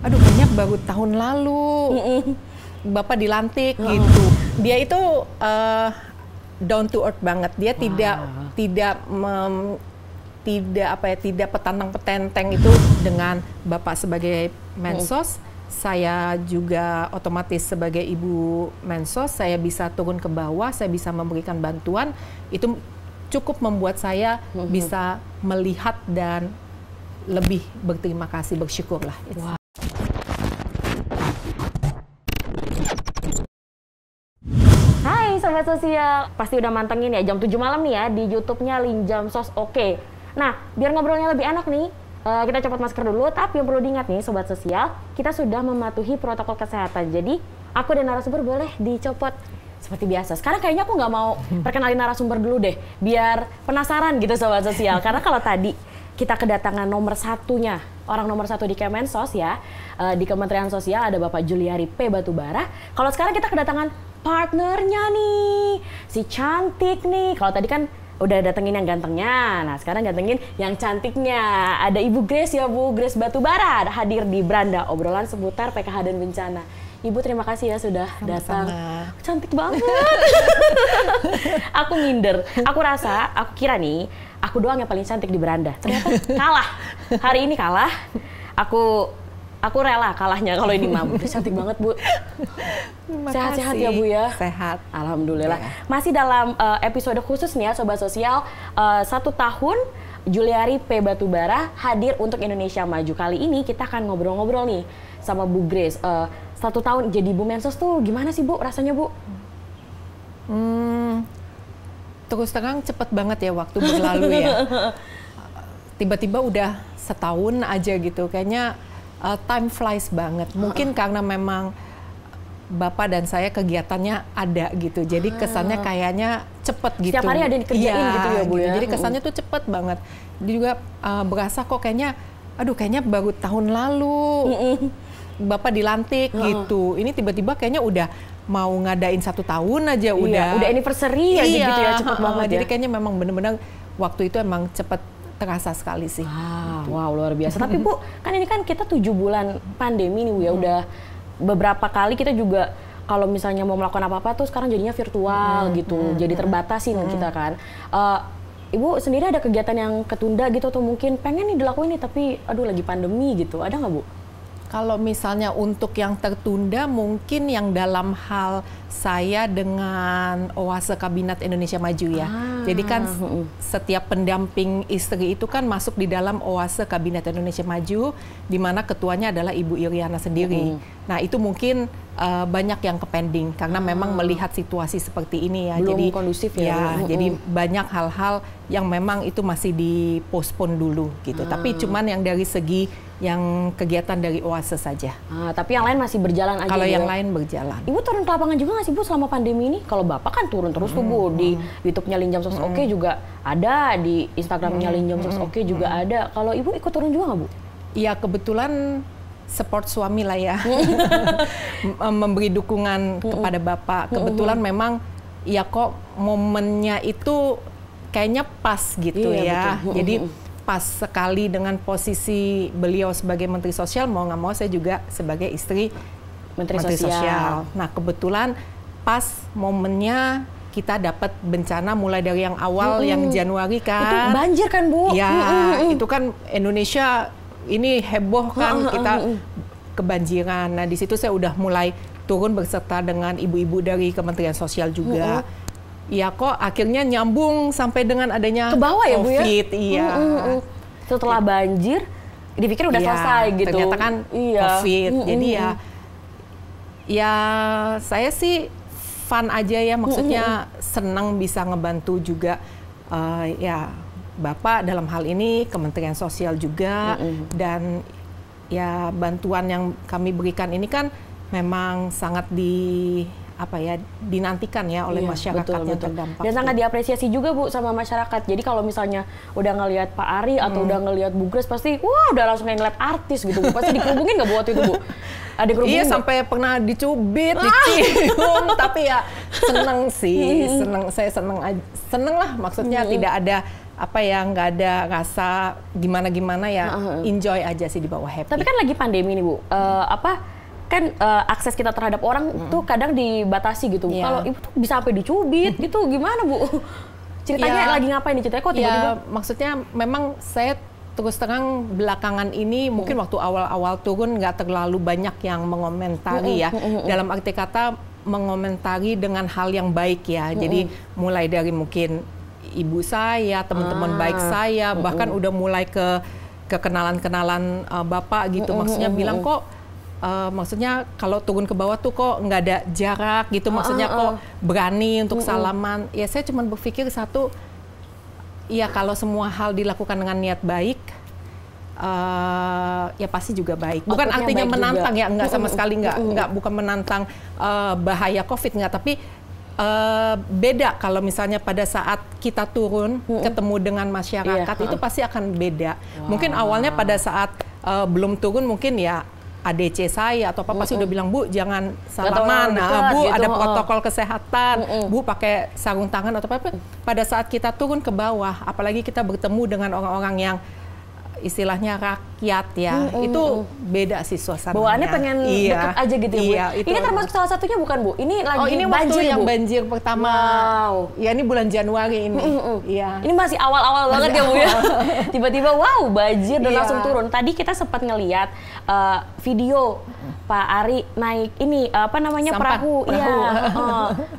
aduh kayaknya baru tahun lalu Bapak dilantik gitu. Dia itu down to earth banget. Dia tidak petantang petenteng itu dengan Bapak sebagai Mensos. Saya juga otomatis sebagai Ibu Mensos, saya bisa turun ke bawah, saya bisa memberikan bantuan. Itu cukup membuat saya bisa melihat dan lebih berterima kasih, bersyukurlah. Wow. Hai Sobat Sosial, pasti udah mantengin ya jam 7 malam nih ya di YouTube-nya Linjam Sos Oke. Nah, biar ngobrolnya lebih enak nih, kita copot masker dulu, tapi yang perlu diingat nih Sobat Sosial, kita sudah mematuhi protokol kesehatan. Jadi, aku dan narasumber boleh dicopot seperti biasa. Sekarang kayaknya aku nggak mau perkenalin narasumber dulu deh, biar penasaran gitu Sobat Sosial. Karena kalau tadi kita kedatangan nomor satunya, orang nomor satu di Kemensos ya, di Kementerian Sosial ada Bapak Juliari P. Batubara. Kalau sekarang kita kedatangan partnernya nih, si cantik nih. Kalau tadi kan udah datengin yang gantengnya, nah sekarang datengin yang cantiknya. Ada Ibu Grace ya Bu, Grace Batubara hadir di Beranda, obrolan seputar PKH dan bencana. Ibu terima kasih ya sudah datang. Cantik banget. Aku minder, aku kira nih, aku doang yang paling cantik di Beranda. Ternyata kalah, hari ini kalah. Aku rela kalahnya kalau ini mah. Cantik banget Bu. Sehat-sehat ya Bu ya? Sehat. Alhamdulillah. Ya. Masih dalam episode khusus nih ya Sobat Sosial. 1 tahun Juliari P. Batubara hadir untuk Indonesia Maju. Kali ini kita akan ngobrol-ngobrol nih sama Bu Grace. 1 tahun jadi Bu Mensos tuh gimana sih Bu rasanya Bu? Terus terang cepet banget ya waktu berlalu ya. Tiba-tiba udah setahun aja gitu. Kayaknya time flies banget. Mungkin karena memang Bapak dan saya kegiatannya ada gitu. Jadi kesannya kayaknya cepet gitu. Setiap hari ada yang dikerjain gitu ya Bu ya? Jadi kesannya tuh cepet banget. Dia juga berasa kok kayaknya, aduh kayaknya baru tahun lalu Bapak dilantik gitu. Ini tiba-tiba kayaknya udah mau ngadain 1 tahun aja udah anniversary aja gitu ya, cepet banget ya. Jadi kayaknya memang bener-bener waktu itu emang cepet terasa sekali sih. Wow luar biasa. Tapi Bu, kan ini kan kita 7 bulan pandemi nih Bu ya, udah beberapa kali kita juga kalau misalnya mau melakukan apa-apa tuh sekarang jadinya virtual gitu, jadi terbatasin kita kan. Ibu sendiri ada kegiatan yang ketunda gitu atau mungkin pengen nih dilakuin nih tapi aduh lagi pandemi gitu, ada nggak Bu? Kalau misalnya untuk yang tertunda mungkin yang dalam hal saya dengan Oase Kabinet Indonesia Maju ya. Jadi kan setiap pendamping istri itu kan masuk di dalam Oase Kabinet Indonesia Maju, di mana ketuanya adalah Ibu Iriana sendiri. Nah itu mungkin banyak yang kepending karena memang melihat situasi seperti ini ya. Belum jadi kondusif ya. Jadi banyak hal-hal yang memang itu masih dipospon dulu gitu. Tapi cuman yang dari segi yang kegiatan dari Oase saja. Tapi yang lain masih berjalan aja. Kalau yang lain berjalan. Ibu turun ke lapangan juga nggak sih Bu selama pandemi ini? Kalau Bapak kan turun terus tuh Bu, di YouTube-nya Linjam Sos Oke juga ada, di Instagram-nya Linjam Sos Oke juga ada. Kalau Ibu ikut turun juga nggak Bu? Iya kebetulan support suami lah ya, memberi dukungan kepada Bapak. Kebetulan memang ya kok momennya itu kayaknya pas gitu ya. Jadi pas sekali dengan posisi beliau sebagai Menteri Sosial, mau nggak mau saya juga sebagai istri Menteri Sosial. Nah kebetulan pas momennya kita dapat bencana mulai dari yang awal yang Januari kan. Itu banjir kan Bu? Ya itu kan Indonesia ini heboh kan, kita kebanjiran. Nah di situ saya udah mulai turun berserta dengan ibu-ibu dari Kementerian Sosial juga. Ya kok akhirnya nyambung sampai dengan adanya ke bawah ya Bu ya? COVID, iya. Setelah banjir, dipikir udah selesai gitu. Ternyata kan COVID, jadi ya saya sih fun aja ya, maksudnya senang bisa ngebantu juga ya Bapak dalam hal ini Kementerian Sosial juga, dan ya bantuan yang kami berikan ini kan memang sangat dinantikan ya oleh masyarakat yang terdampak. Dan sangat diapresiasi juga Bu sama masyarakat. Jadi kalau misalnya udah ngelihat Pak Ari atau udah ngelihat Bu Grace pasti wah udah langsung ngeliat artis gitu Bu. Pasti dikerubungin nggak Bu waktu itu Bu? Ada kerubungin? Iya sampai pernah dicubit, dicium, tapi ya seneng sih, saya seneng lah. Maksudnya tidak ada apa ya, nggak ada rasa gimana-gimana ya, enjoy aja sih, dibawa happy. Tapi kan lagi pandemi nih Bu, akses kita terhadap orang tuh kadang dibatasi gitu. Kalau Ibu tuh bisa sampai dicubit gitu, gimana Bu? Ceritanya lagi ngapain nih ceritanya kok tiba-tiba? Maksudnya memang saya terus terang belakangan ini mungkin waktu awal-awal turun nggak terlalu banyak yang mengomentari ya. Dalam arti kata mengomentari dengan hal yang baik ya. Jadi mulai dari mungkin ibu saya, teman-teman baik saya, bahkan udah mulai ke kenalan-kenalan Bapak gitu. Maksudnya bilang kok, maksudnya kalau turun ke bawah tuh kok nggak ada jarak gitu. Maksudnya kok berani untuk salaman. Ya saya cuma berpikir satu, ya kalau semua hal dilakukan dengan niat baik, ya pasti juga baik. Bukan artinya menantang juga. Ya, enggak sama sekali enggak, bukan menantang bahaya COVID enggak, tapi beda kalau misalnya pada saat kita turun ketemu dengan masyarakat itu pasti akan beda. Mungkin awalnya pada saat belum turun mungkin ya ADC saya atau apa pasti udah bilang, Bu jangan salaman, Bu gitu, ada protokol kesehatan, Bu pakai sarung tangan atau apa. Pada saat kita turun ke bawah, apalagi kita bertemu dengan orang-orang yang istilahnya rakyat ya, itu beda sih suasananya. Bawaannya pengen deket aja gitu ya Bu? Iya, ini termasuk salah satunya bukan Bu? Ini lagi ini banjir waktu yang Bu? Banjir pertama. Ya ini bulan Januari ini. Iya. Ini masih awal-awal banget ya Bu ya? Tiba-tiba wow banjir dan langsung turun. Tadi kita sempat ngeliat video Pak Ari naik ini apa namanya perahu. Iya.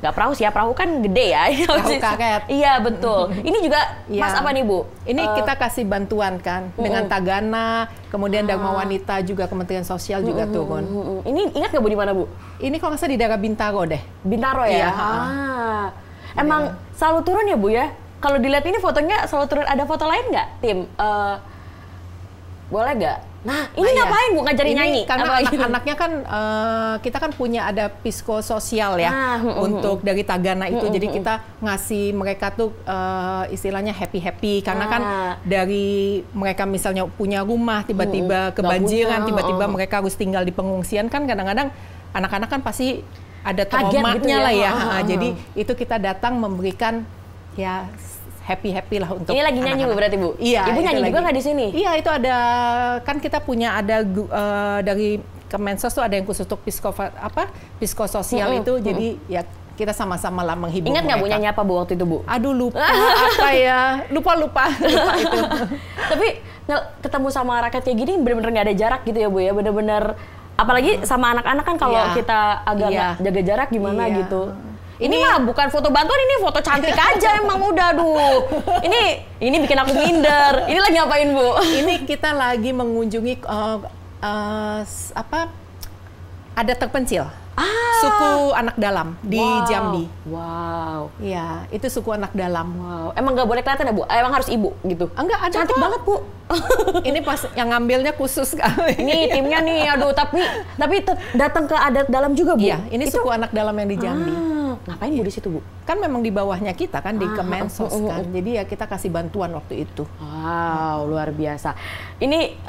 Nggak perahu sih ya, perahu kan gede ya. Perahu karet. Iya betul. Ini juga Mas apa nih Bu? Ini kita kasih bantuan kan dengan Tagana, kemudian Dharma Wanita juga Kementerian Sosial juga turun. Ini ingat nggak Bu di mana Bu? Ini kalau nggak salah di daerah Bintaro deh. Bintaro ya? Iya. Emang selalu turun ya Bu ya? Kalau dilihat ini fotonya selalu turun. Ada foto lain nggak tim? Boleh nggak? Nah, ini ngapain Bu ngajarin nyanyi? Karena anak-anaknya kan kita kan punya ada psikososial ya untuk dari Tagana itu. Jadi kita ngasih mereka tuh istilahnya happy-happy karena kan dari mereka misalnya punya rumah tiba-tiba kebanjiran, tiba-tiba mereka harus tinggal di pengungsian kan kadang-kadang anak-anak kan pasti ada traumanya gitu lah ya. Jadi itu kita datang memberikan ya happy lah untuk ini lagi nyanyi Bu berarti Bu? Iya. Ibu nyanyi juga nggak di sini? Iya itu ada kan kita punya ada dari Kemensos tuh ada yang khusus untuk psikososial itu jadi ya kita sama-sama lah menghibur. Ingat nggak Bu nyanyi apa Bu waktu itu Bu? Aduh lupa apa ya lupa itu. Tapi ketemu sama rakyat kayak gini bener-bener nggak ada jarak gitu ya Bu ya, bener-bener apalagi sama anak-anak kan kalau kita agak jaga jarak gimana gitu. Ini mah bukan foto bantuan, ini foto cantik aja emang udah aduh. Ini bikin aku minder. Ini lagi ngapain Bu? Ini kita lagi mengunjungi adat terpencil. Suku anak dalam di Jambi. Wow. Iya, itu suku anak dalam. Wow. Emang nggak boleh kelihatan ya Bu? Emang harus ibu gitu? Enggak, ada cantik banget Bu. Ini pas yang ngambilnya khusus kali. Ini timnya nih, aduh tapi datang ke adat dalam juga Bu? Iya, ini itu suku anak dalam yang di Jambi. Ngapain Bu di situ Bu? Kan memang di bawahnya kita kan di Kemensos kan. Jadi ya kita kasih bantuan waktu itu. Wow, luar biasa. Ini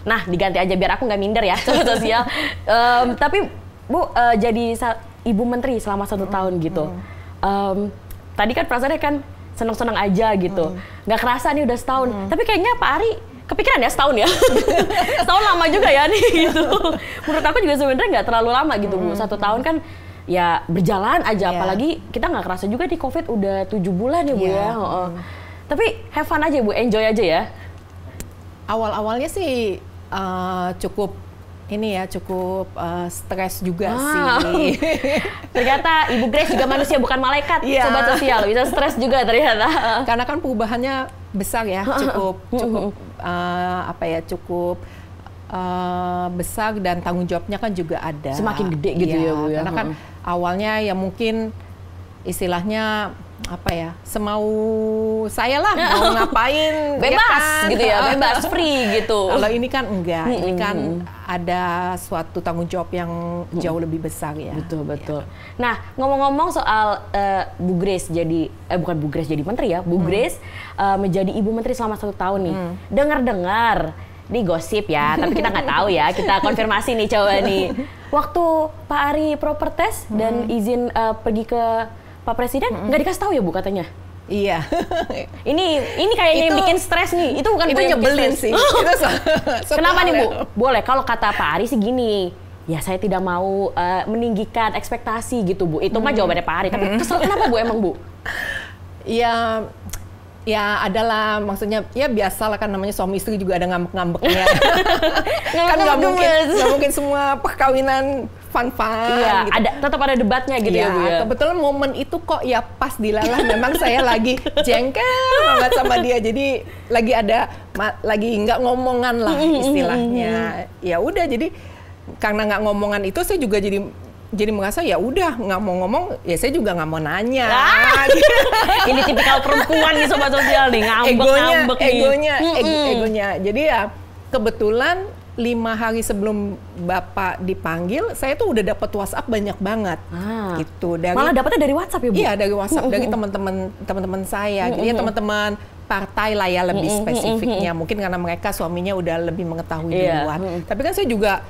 nah diganti aja biar aku nggak minder ya sosial. Tapi Bu jadi Ibu Menteri selama 1 tahun gitu. Tadi kan perasaannya kan seneng-seneng aja gitu. Nggak kerasa nih udah setahun. Tapi kayaknya Pak Ari kepikiran ya setahun ya. Setahun lama juga ya nih gitu. Menurut aku juga sebenarnya nggak terlalu lama gitu Bu. 1 tahun kan ya berjalan aja. Apalagi kita nggak kerasa juga di COVID udah 7 bulan ya Bu ya. Tapi have fun aja Bu, enjoy aja ya. Awal-awalnya sih cukup stres juga sih. Ternyata Ibu Grace juga manusia bukan malaikat, sobat sosial. Bisa stres juga ternyata. Karena kan perubahannya besar ya, cukup besar dan tanggung jawabnya kan juga ada. Semakin gede gitu ya Bu ya. Karena kan awalnya ya mungkin istilahnya semau saya lah mau ngapain bebas ya kan? Gitu ya, bebas free gitu. Kalau ini kan enggak, ini kan ada suatu tanggung jawab yang jauh lebih besar ya. Betul. Nah ngomong-ngomong soal Bu Grace jadi bukan Bu Grace jadi menteri ya, Bu Grace menjadi Ibu Menteri selama 1 tahun nih. Dengar-dengar, ini gosip ya, tapi kita nggak tahu ya, kita konfirmasi nih coba nih. Waktu Pak Ari proper test dan izin pergi ke Pak Presiden nggak dikasih tahu ya Bu katanya? Iya. Ini kayaknya yang bikin stres nih. Itu bukan itu nyebelin sih. Kenapa nih Bu? Boleh, kalau kata Pak Ari sih gini. Ya saya tidak mau meninggikan ekspektasi gitu Bu. Itu mah jawabannya Pak Ari. Tapi kesel kenapa Bu emang Bu? Ya adalah, maksudnya ya biasa lah kan, namanya suami istri juga ada ngambek-ngambeknya. Kan nggak mungkin semua perkawinan fun-fun. Iya, gitu. tetap ada debatnya gitu ya Bu ya. Kebetulan momen itu kok ya pas dilalah, memang saya lagi jengkel banget sama dia, jadi lagi nggak ngomongan lah istilahnya. Ya udah, jadi karena nggak ngomongan itu saya juga jadi merasa ya udah, nggak mau ngomong, ya saya juga nggak mau nanya. Ini tipikal perempuan nih Sobat Sosial nih, ngambek egonya. Jadi ya kebetulan 5 hari sebelum Bapak dipanggil, saya tuh udah dapat WhatsApp banyak banget. Gitu. Malah dapatnya dari WhatsApp ya Bu? Iya, dari WhatsApp, dari teman-teman saya. Jadi ya teman-teman partai lah ya, lebih spesifiknya. Mungkin karena mereka suaminya udah lebih mengetahui duluan. Tapi kan saya juga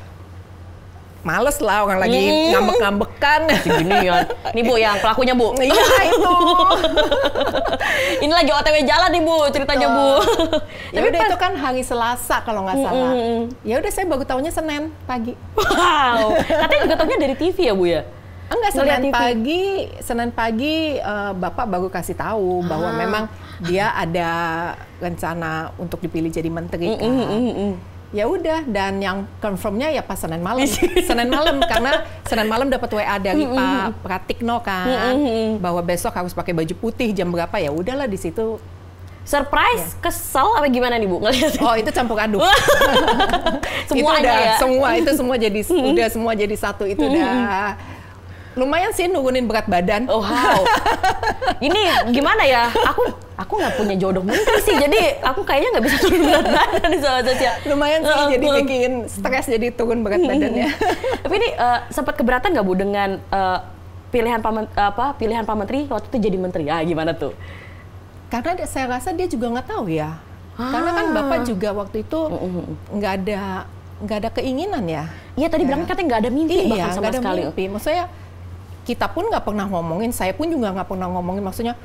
males lah, orang lagi ngambek-ngambekan. Gini ya. Nih Bu, yang pelakunya Bu. Iya itu. Ini lagi OTW jalan nih Bu, ceritanya Bu. Ya udah, itu kan hari Selasa kalau nggak salah. Ya udah, saya baru tahunya Senin pagi. Wow. Katanya juga tahunya dari TV ya Bu ya? Enggak, Senin pagi Bapak baru kasih tahu bahwa memang dia ada rencana untuk dipilih jadi menteri kan. Ya udah, dan yang confirmnya ya pas Senin malam. Karena Senin malam dapat WA dari Pak Pratikno kan, bahwa besok harus pakai baju putih jam berapa. Ya udahlah, di situ surprise, kesel apa gimana nih Bu ngelihat? Oh, itu campur aduk. Semuanya itu semua jadi udah semua jadi satu. Itu udah lumayan sih nurunin berat badan. Oh, wow. Ini gimana ya? Aku nggak punya jodoh menteri sih, jadi aku kayaknya nggak bisa turun berat badan nih Sobat Sosial. Lumayan sih, jadi bikin stres, jadi turun berat badannya. Tapi ini sempat keberatan nggak Bu dengan pilihan Pak Menteri waktu itu jadi menteri? Gimana tuh? Karena saya rasa dia juga nggak tahu ya. Karena kan Bapak juga waktu itu nggak ada keinginan ya. Iya, tadi bilangnya katanya nggak ada mimpi bahkan sama sekali. Mimpi. Maksudnya kita pun nggak pernah ngomongin, saya pun juga nggak pernah ngomongin. Maksudnya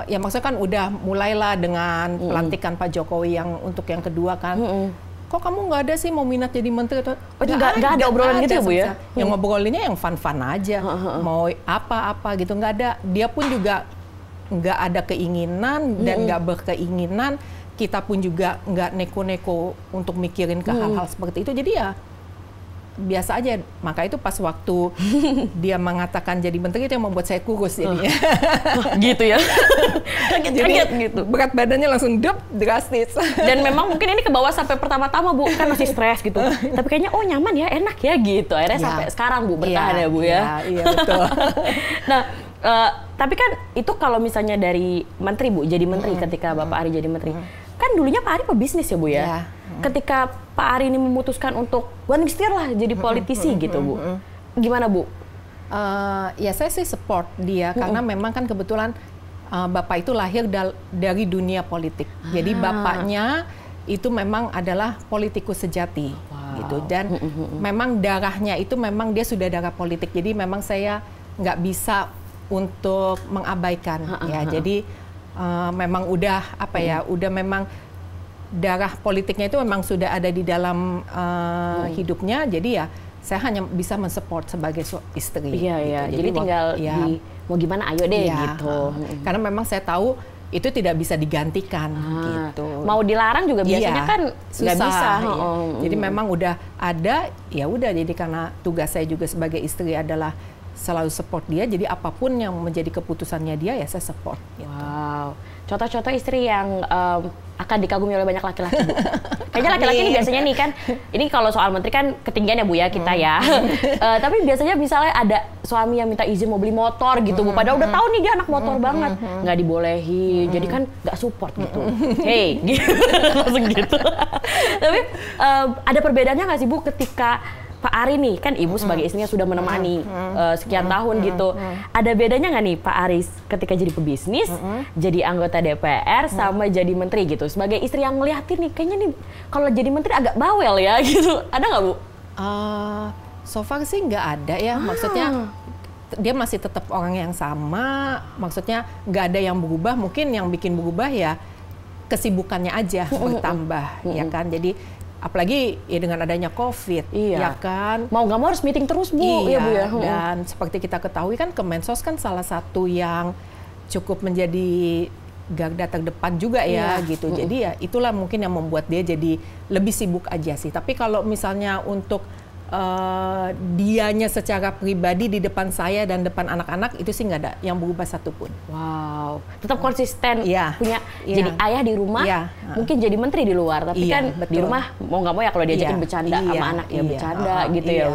ya maksudnya kan udah mulailah dengan pelantikan Pak Jokowi yang untuk yang kedua kan. Kok kamu nggak ada sih mau minat jadi menteri? Nggak ada obrolan gitu ya Bu ya? Yang ngobrolinnya yang fun-fun aja. Mau apa-apa gitu, nggak ada. Dia pun juga nggak ada keinginan dan nggak berkeinginan. Kita pun juga nggak neko-neko untuk mikirin ke hal-hal seperti itu. Jadi ya biasa aja. Maka itu pas waktu dia mengatakan jadi menteri, itu yang membuat saya kurus jadinya. Gitu ya? Kaget gitu. Berat badannya langsung drastis. Dan memang mungkin ini ke bawah sampai pertama-tama Bu, kan masih stres gitu. Tapi kayaknya nyaman ya, enak ya gitu. Akhirnya sampai sekarang Bu bertahan ya Bu ya. Iya betul. Nah, tapi kan itu kalau misalnya dari menteri Bu, jadi menteri ketika Bapak Ari jadi menteri. Kan dulunya Pak Ari pebisnis ya Bu ya? Ketika Pak Ari ini memutuskan untuk one setir lah jadi politisi gitu Bu. Gimana Bu? Ya saya sih support dia karena memang kan kebetulan Bapak itu lahir dari dunia politik. Jadi bapaknya itu memang adalah politikus sejati gitu, dan memang darahnya itu memang dia sudah darah politik. Jadi memang saya nggak bisa untuk mengabaikan ya. Jadi memang udah udah memang darah politiknya itu memang sudah ada di dalam hidupnya. Jadi ya saya hanya bisa mensupport sebagai istri. Iya. Jadi tinggal mau gimana, ayo deh gitu. Karena memang saya tahu itu tidak bisa digantikan gitu. Mau dilarang juga biasanya kan nggak bisa. Jadi memang udah ada, ya udah. Jadi karena tugas saya juga sebagai istri adalah selalu support dia, jadi apapun yang menjadi keputusannya dia ya saya support. Gitu. Wow, contoh-contoh istri yang akan dikagumi oleh banyak laki-laki Bu. Kayaknya laki-laki ini biasanya nih kan, ini kalau soal menteri kan ketinggian ya Bu ya kita ya. Tapi biasanya misalnya ada suami yang minta izin mau beli motor gitu Bu, padahal udah tahu nih dia anak motor banget, nggak dibolehin, jadi kan nggak support gitu. Hey, gitu. Langsung gitu. Tapi ada perbedaannya nggak sih Bu ketika Pak Ari nih, kan Ibu sebagai istrinya sudah menemani sekian tahun gitu. Ada bedanya nggak nih Pak Ari ketika jadi pebisnis, jadi anggota DPR, sama jadi menteri gitu? Sebagai istri yang ngeliatin nih, kayaknya nih kalau jadi menteri agak bawel ya gitu. Ada nggak Bu? So far sih nggak ada ya. Maksudnya dia masih tetap orang yang sama, maksudnya nggak ada yang berubah. Mungkin yang bikin berubah ya kesibukannya aja bertambah, ya kan. Jadi apalagi ya dengan adanya COVID, ya kan. Mau nggak mau harus meeting terus, Bu. Iya, ya, Bu ya. Dan seperti kita ketahui kan Kemensos kan salah satu yang cukup menjadi garda terdepan juga ya gitu. Jadi ya itulah mungkin yang membuat dia jadi lebih sibuk aja sih. Tapi kalau misalnya untuk dianya secara pribadi di depan saya dan depan anak-anak itu sih nggak ada yang berubah satupun. Wow, tetap konsisten punya jadi ayah di rumah, mungkin jadi menteri di luar, tapi kan betul. Di rumah mau nggak mau ya kalau diajakin bercanda sama anak ya bercanda gitu ya.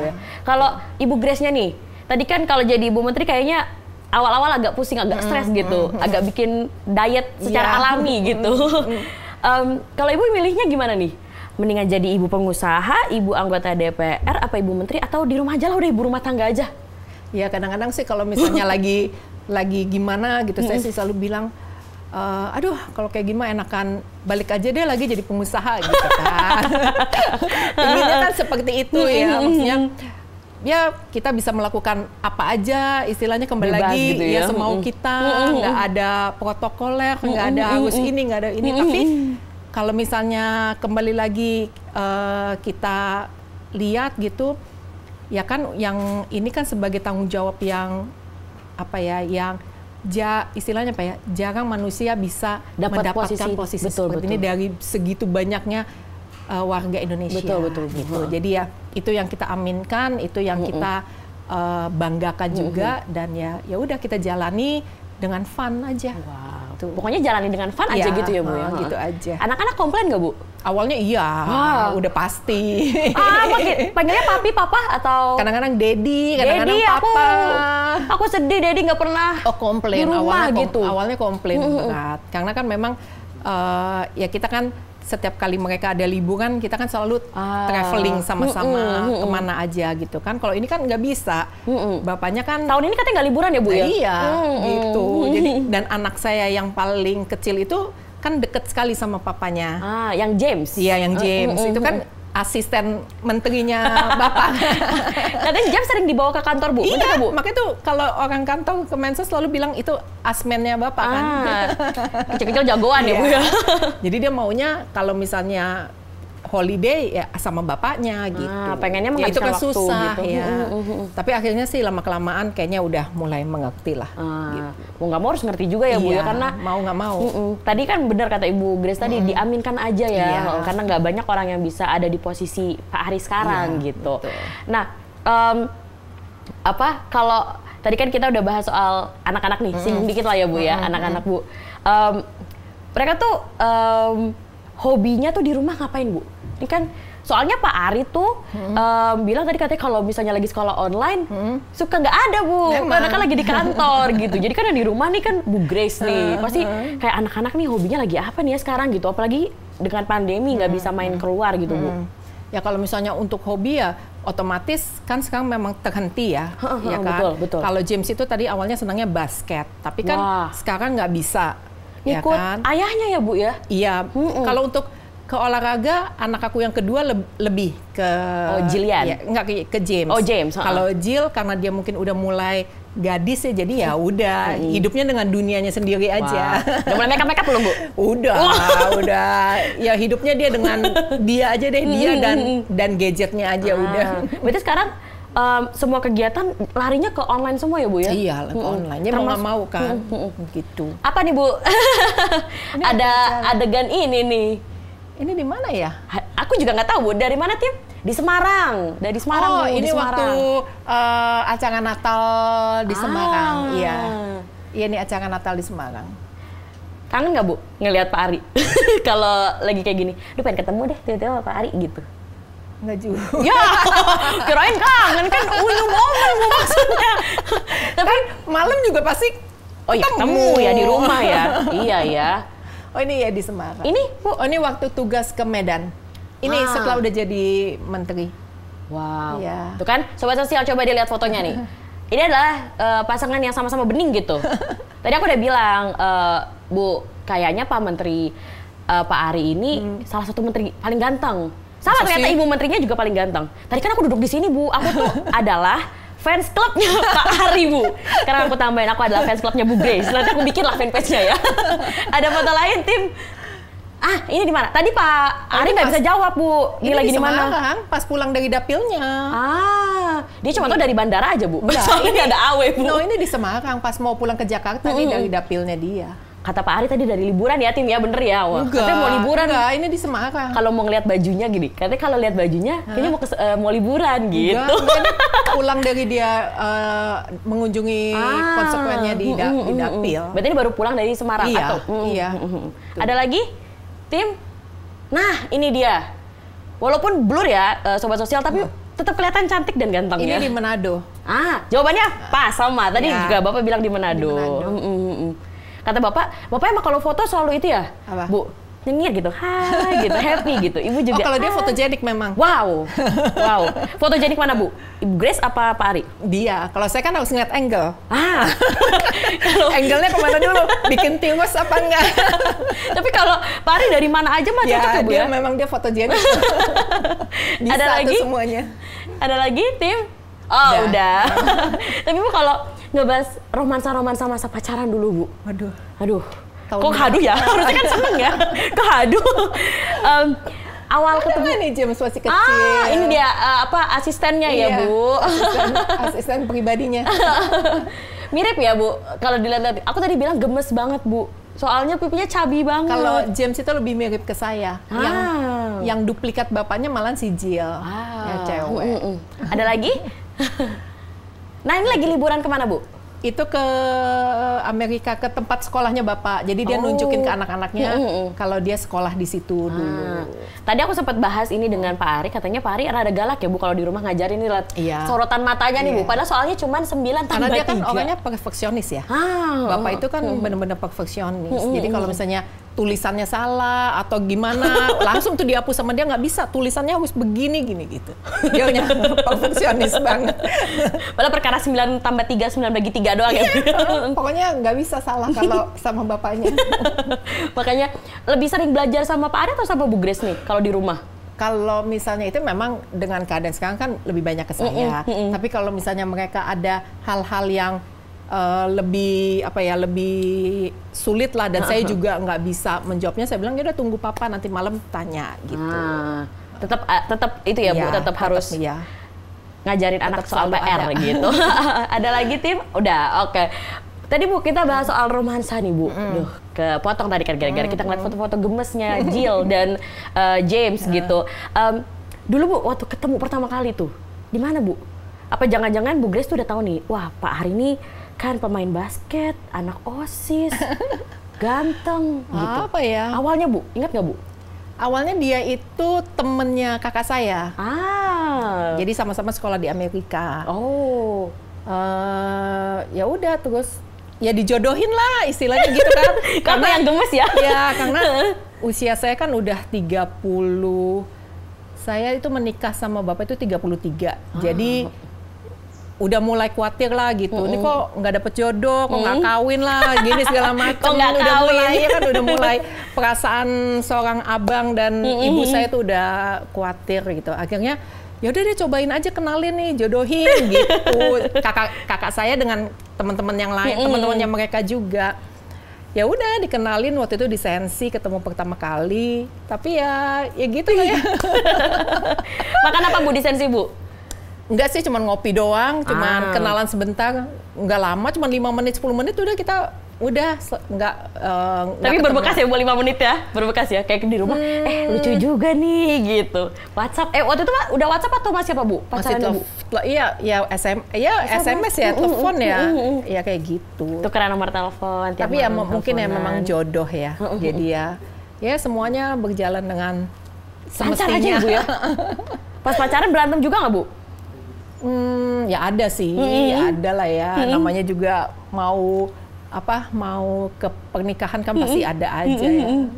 Kalau Ibu Grace-nya nih, tadi kan kalau jadi Ibu Menteri kayaknya awal-awal agak pusing, agak stres gitu, agak bikin diet secara alami gitu. Kalau Ibu milihnya gimana nih? Mendingan jadi ibu pengusaha, ibu anggota DPR, apa ibu menteri, atau di rumah aja lah udah ibu rumah tangga aja? Ya kadang-kadang sih kalau misalnya lagi gimana gitu, saya sih selalu bilang, aduh kalau kayak gimana enakan balik aja deh lagi jadi pengusaha gitu kan. Inginnya kan seperti itu ya, maksudnya ya kita bisa melakukan apa aja, istilahnya kembali bebas lagi gitu ya semau kita, nggak ada protokoler, nggak ada harus ini, nggak ada ini, tapi kalau misalnya kembali lagi kita lihat gitu, ya kan yang ini kan sebagai tanggung jawab yang apa ya, yang istilahnya apa ya, jarang manusia bisa mendapatkan posisi seperti ini dari segitu banyaknya warga Indonesia. Betul. Gitu. Jadi ya itu yang kita aminkan, itu yang kita banggakan juga, dan ya udah kita jalani dengan fun aja. Wow. Pokoknya jalani dengan fun aja gitu ya, Bu ya. Gitu aja. Anak-anak komplain nggak, Bu? Awalnya iya, udah pasti. Panggilnya papi, papa, atau? Kadang-kadang Dedi, kadang-kadang papa. Aku sedih, Dedi nggak pernah komplain di rumah awalnya, gitu. Awalnya komplain berat, karena kan memang ya kita kan setiap kali mereka ada liburan kita kan selalu traveling sama-sama kemana aja gitu kan. Kalau ini kan nggak bisa, bapaknya kan tahun ini katanya nggak liburan ya, Bu ya? Iya, gitu. Jadi dan anak saya yang paling kecil itu kan deket sekali sama papanya. Yang James? Iya, yang James. Itu kan asisten menterinya Bapak. Katanya James sering dibawa ke kantor, Bu. Iya, Bu? makanya tuh kalau orang kantor Kemensos selalu bilang itu asmennya Bapak kan. Kecil-kecil jagoan ya, Bu ya. Jadi dia maunya kalau misalnya holiday ya sama bapaknya gitu. Pengennya ya, itu kan waktu susah gitu. Ya. Tapi akhirnya sih lama-kelamaan kayaknya udah mulai mengerti lah. Gitu. Mau nggak mau harus ngerti juga ya, Bu ya, karena mau nggak mau. Tadi kan benar kata Ibu Grace tadi, diaminkan aja ya, karena nggak banyak orang yang bisa ada di posisi Pak Ari sekarang gitu. Betul. Nah, kalau tadi kan kita udah bahas soal anak-anak nih, singgung dikit lah ya, Bu ya, anak-anak Bu. Mereka tuh hobinya tuh di rumah ngapain, Bu? Ini kan soalnya Pak Ari tuh bilang tadi katanya kalau misalnya lagi sekolah online suka nggak ada, Bu, karena kan lagi di kantor gitu. Jadi kan yang di rumah nih kan Bu Grace nih pasti kayak anak-anak nih hobinya lagi apa nih ya sekarang gitu, apalagi dengan pandemi nggak bisa main keluar gitu, Bu. Ya kalau misalnya untuk hobi ya otomatis kan sekarang memang terhenti ya, ya kan. Betul. Kalau James itu tadi awalnya senangnya basket, tapi kan sekarang nggak bisa. Ikut ya kan? Ayahnya ya, Bu ya? Iya. Kalau untuk ke olahraga, anak aku yang kedua lebih ke Jillian? Ya, enggak ke James. Oh, James. Kalau Jill karena dia mungkin udah mulai gadis ya, jadi ya udah hidupnya dengan dunianya sendiri aja. Udah mulai makeup belum, Bu? Udah. Ya hidupnya dia dengan dia aja deh, dia dan gadgetnya aja udah. Berarti sekarang semua kegiatan larinya ke online semua ya, Bu ya? Iya, ke online. Ya mau nggak mau kan, gitu. Apa nih, Bu? Ada adegan ini nih. Ini di mana ya? Aku juga nggak tahu, Bu. Dari mana, Tim? Di Semarang. Dari Semarang, Bu. Ini di Semarang. Waktu acara Natal di Semarang. Iya. Iya, ini acara Natal di Semarang. Kangen nggak, Bu, ngelihat Pak Ari? Kalau lagi kayak gini, duh pengen ketemu deh tiba-tiba Pak Ari gitu. Enggak juga. Ya, kirain kangen kan unyu momen, Bu, maksudnya. Tapi malam juga pasti ketemu ya di rumah ya. Iya ya. Oh ini ya di Semarang. Ini, Bu? Oh ini waktu tugas ke Medan. Ini setelah udah jadi menteri. Wow. Iya. Tuh kan, Sobat Sosial coba dilihat fotonya nih. Ini adalah pasangan yang sama-sama bening gitu. Tadi aku udah bilang, Bu, kayaknya Pak Menteri Pak Ari ini salah satu menteri paling ganteng. Sama ternyata Ibu Menterinya juga paling ganteng. Tadi kan aku duduk di sini, Bu. Aku tuh adalah fans clubnya Pak Ari, Bu. Sekarang aku tambahin, aku adalah fans clubnya Bu Grace. Nanti aku bikin lah fanpage-nya ya. Ada foto lain, Tim. Ini di mana? Tadi Pak Ari nggak bisa jawab, Bu. Ini lagi di mana? Semarang, pas pulang dari dapilnya. Dia cuma tahu dari bandara aja, Bu. Enggak, Soalnya ini ada AW, Bu. No, ini di Semarang, pas mau pulang ke Jakarta, ini dari dapilnya dia. Kata Pak Ari tadi dari liburan ya, Tim, ya, bener ya? Wah, katanya mau liburan. Enggak, ini di Semarang. Kalau mau ngeliat bajunya gini, katanya kalau lihat bajunya, kayaknya mau liburan gitu. Enggak, pulang dari dia mengunjungi konsekuennya di dapil. Berarti ini baru pulang dari Semarang? Iya, atau? Iya. Ada lagi, Tim? Nah, ini dia. Walaupun blur ya, Sobat Sosial, tapi tetap kelihatan cantik dan ganteng ya. Ini di Manado. Jawabannya pas sama. Tadi juga Bapak bilang di Manado. Kata Bapak emang kalau foto selalu itu ya? Apa? Bu, nyengir gitu, hai gitu, happy gitu. Ibu juga. Kalau dia fotogenik memang. Wow. Fotogenik mana, Bu? Ibu Grace apa Pak Ari? Dia. Kalau saya kan harus ngeliat angle. Kalau angle-nya kemana dulu? Bikin timus apa enggak? Tapi kalau Pak Ari dari mana aja mah cocok ya, Bu ya? Memang dia fotogenik. Bisa ada lagi? Semuanya. Ada lagi, Tim? Udah. Tapi Bu kalau ngebahas romansa masa pacaran dulu, Bu. Aduh. Kok haduh ya? Harusnya kan seneng ya. Kehaduh. Awal ketemu nih James masih kecil. Ini dia asistennya ya, Bu. Asisten pribadinya. Mirip ya, Bu. Kalau dilihat, aku tadi bilang gemes banget, Bu. Soalnya pipinya cabi banget. Kalau James itu lebih mirip ke saya. Yang duplikat bapaknya malah si Jill. Ya cewek. Ada lagi? Nah, ini lagi liburan kemana, Bu? Itu ke Amerika, ke tempat sekolahnya bapak. Jadi dia nunjukin ke anak-anaknya kalau dia sekolah di situ dulu. Tadi aku sempat bahas ini dengan Pak Ari. Katanya Pak Ari rada galak ya, Bu, kalau di rumah ngajarin nih, lihat sorotan matanya nih, Bu. Padahal soalnya cuma 9 tambah 3. Karena dia kan orangnya perfeksionis ya. Bapak itu kan benar-benar perfeksionis. Jadi kalau misalnya tulisannya salah atau gimana, langsung tuh dihapus sama dia, nggak bisa. Tulisannya harus begini, gini gitu. Dia perfeksionis banget. Padahal perkara 9 tambah 3, 9 bagi 3 doang ya. Pokoknya nggak bisa salah kalau sama bapaknya. Makanya lebih sering belajar sama Pak Ari atau sama Bu Grace nih kalau di rumah? Kalau misalnya itu memang dengan keadaan sekarang kan lebih banyak ke saya. Tapi kalau misalnya mereka ada hal-hal yang lebih sulit lah, dan saya juga nggak bisa menjawabnya, saya bilang ya udah tunggu papa nanti malam tanya gitu. Tetap itu ya, Bu, tetap harus ngajarin tetap anak soal PR gitu. Ada lagi, Tim? Udah, oke. Tadi, Bu, kita bahas soal romansa nih, Bu. Duh, kepotong tadi kan gara-gara kita ngeliat foto-foto gemesnya Jill dan James gitu. Dulu, Bu, waktu ketemu pertama kali tuh, di mana, Bu? Apa jangan-jangan Bu Grace tuh udah tahu nih, wah, Pak Ari ini kan pemain basket, anak OSIS, ganteng gitu. Apa ya? Awalnya, Bu, ingat nggak, Bu? Awalnya dia itu temennya kakak saya. Jadi sama-sama sekolah di Amerika. Ya udah, terus ya dijodohin lah istilahnya gitu kan. Karena yang gemes ya? Ya, karena usia saya kan udah 30. Saya itu menikah sama bapak itu 33. Jadi udah mulai khawatir lah gitu. Ini kok nggak dapet jodoh, kok nggak kawin lah, gini segala macam. Udah mulai perasaan seorang abang dan ibu saya tuh udah khawatir gitu. Akhirnya ya udah deh, cobain aja, kenalin nih, jodohin gitu. Kakak saya dengan teman-teman yang lain, teman-temannya mereka juga. Ya udah dikenalin, waktu itu di Sensi ketemu pertama kali. Tapi ya gitu lah ya. Makan apa, Bu, di Sensi, Bu? Enggak sih, cuma ngopi doang, cuma kenalan sebentar, nggak lama, cuma 5 menit, 10 menit udah kita nggak. Tapi berbekas ya, 5 menit ya, berbekas ya, kayak di rumah. Lucu juga nih gitu. WhatsApp, waktu itu udah WhatsApp atau masih apa, Bu? Masih Bu? Iya, SMS ya, telepon ya, ya kayak gitu. Tukeran nomor telepon. Tapi ya mungkin ya memang jodoh ya, jadi ya semuanya berjalan dengan semestinya. Lancar aja, Bu ya. Pas pacaran berantem juga nggak, Bu? Ya ada sih, ada lah ya. Namanya juga mau ke pernikahan kan pasti ada aja ya.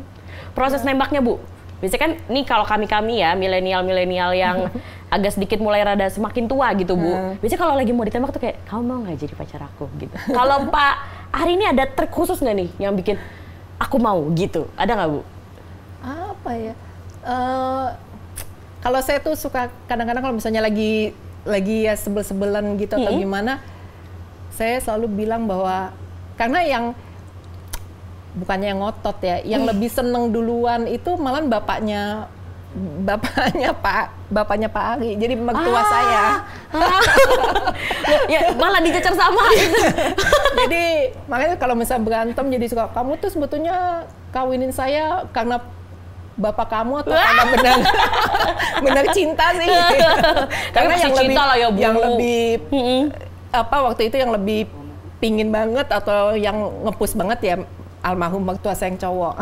Proses nembaknya, Bu? Biasanya kan nih kalau kami ya, milenial yang agak sedikit mulai rada semakin tua gitu, Bu. Biasanya kalau lagi mau ditembak tuh kayak, kamu mau nggak jadi pacar aku gitu. Kalau Pak Ari ini ada trik khusus nggak nih yang bikin aku mau gitu? Ada nggak, Bu? Apa ya? Kalau saya tuh suka kadang-kadang kalau misalnya lagi lagi ya sebel-sebelan gitu atau gimana, saya selalu bilang bahwa karena yang bukannya yang ngotot ya, yang lebih seneng duluan itu malah bapaknya Pak Ari, jadi mertua saya. Ya, malah dicecer sama. Jadi makanya kalau misalnya berantem jadi suka, kamu tuh sebetulnya kawinin saya karena bapak kamu atau karena benar cinta sih. Karena yang lebih waktu itu yang lebih pingin banget atau yang nge-push banget ya almarhum mertua saya yang cowok.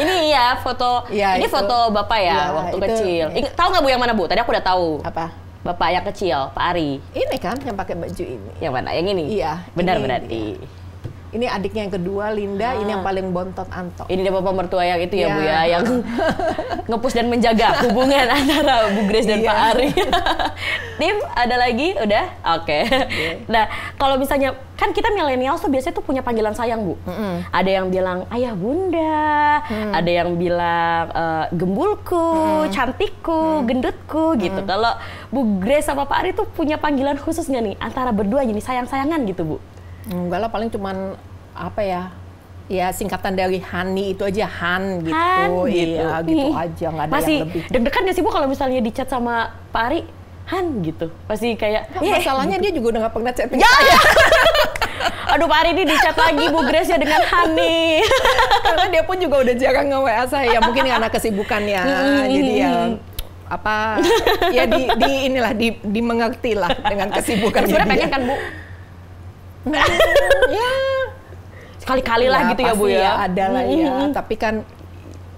Ini ya foto, ini foto bapak ya waktu kecil. Tahu nggak Bu yang mana Bu? Tadi aku udah tahu. Apa? Bapak yang kecil, Pak Ari. Ini kan yang pakai baju ini. Yang mana? Yang ini? Iya. Benar berarti. Ini adiknya yang kedua, Linda. Ini yang paling bontot, Anto. Ini dia bapak mertua yang itu ya Bu ya, yang nge-push dan menjaga hubungan antara Bu Grace dan Pak Ari. Tim, ada lagi? Udah? Oke. Nah, kalau misalnya, kan kita milenial tuh biasanya tuh punya panggilan sayang Bu. Ada yang bilang ayah bunda, ada yang bilang gembulku, cantikku, gendutku gitu. Kalau Bu Grace sama Pak Ari tuh punya panggilan khusus nggak nih? Antara berdua jadi sayang-sayangan gitu Bu? Enggak lah, paling cuman apa ya? Ya singkatan dari Hani itu aja, Han gitu. Han, gitu. Iya, gitu aja, nggak ada masih yang lebih. deg-degan nggak sih Bu kalau misalnya di chat sama Pak Ari? Han gitu. Pasti kayak masalahnya gitu. dia juga udah nggak pernah chatting. Ya. Aduh Pak Ari ini di chat lagi Bu Grace ya dengan Hani. Karena dia pun juga udah jarang nge-WA saya. Mungkin karena kesibukannya. Jadi ya apa ya dimengerti lah dengan kesibukan. Sebenarnya pengen kan Bu? Ya sekali-kali lah gitu ya Bu ya. Ada lah ya, tapi kan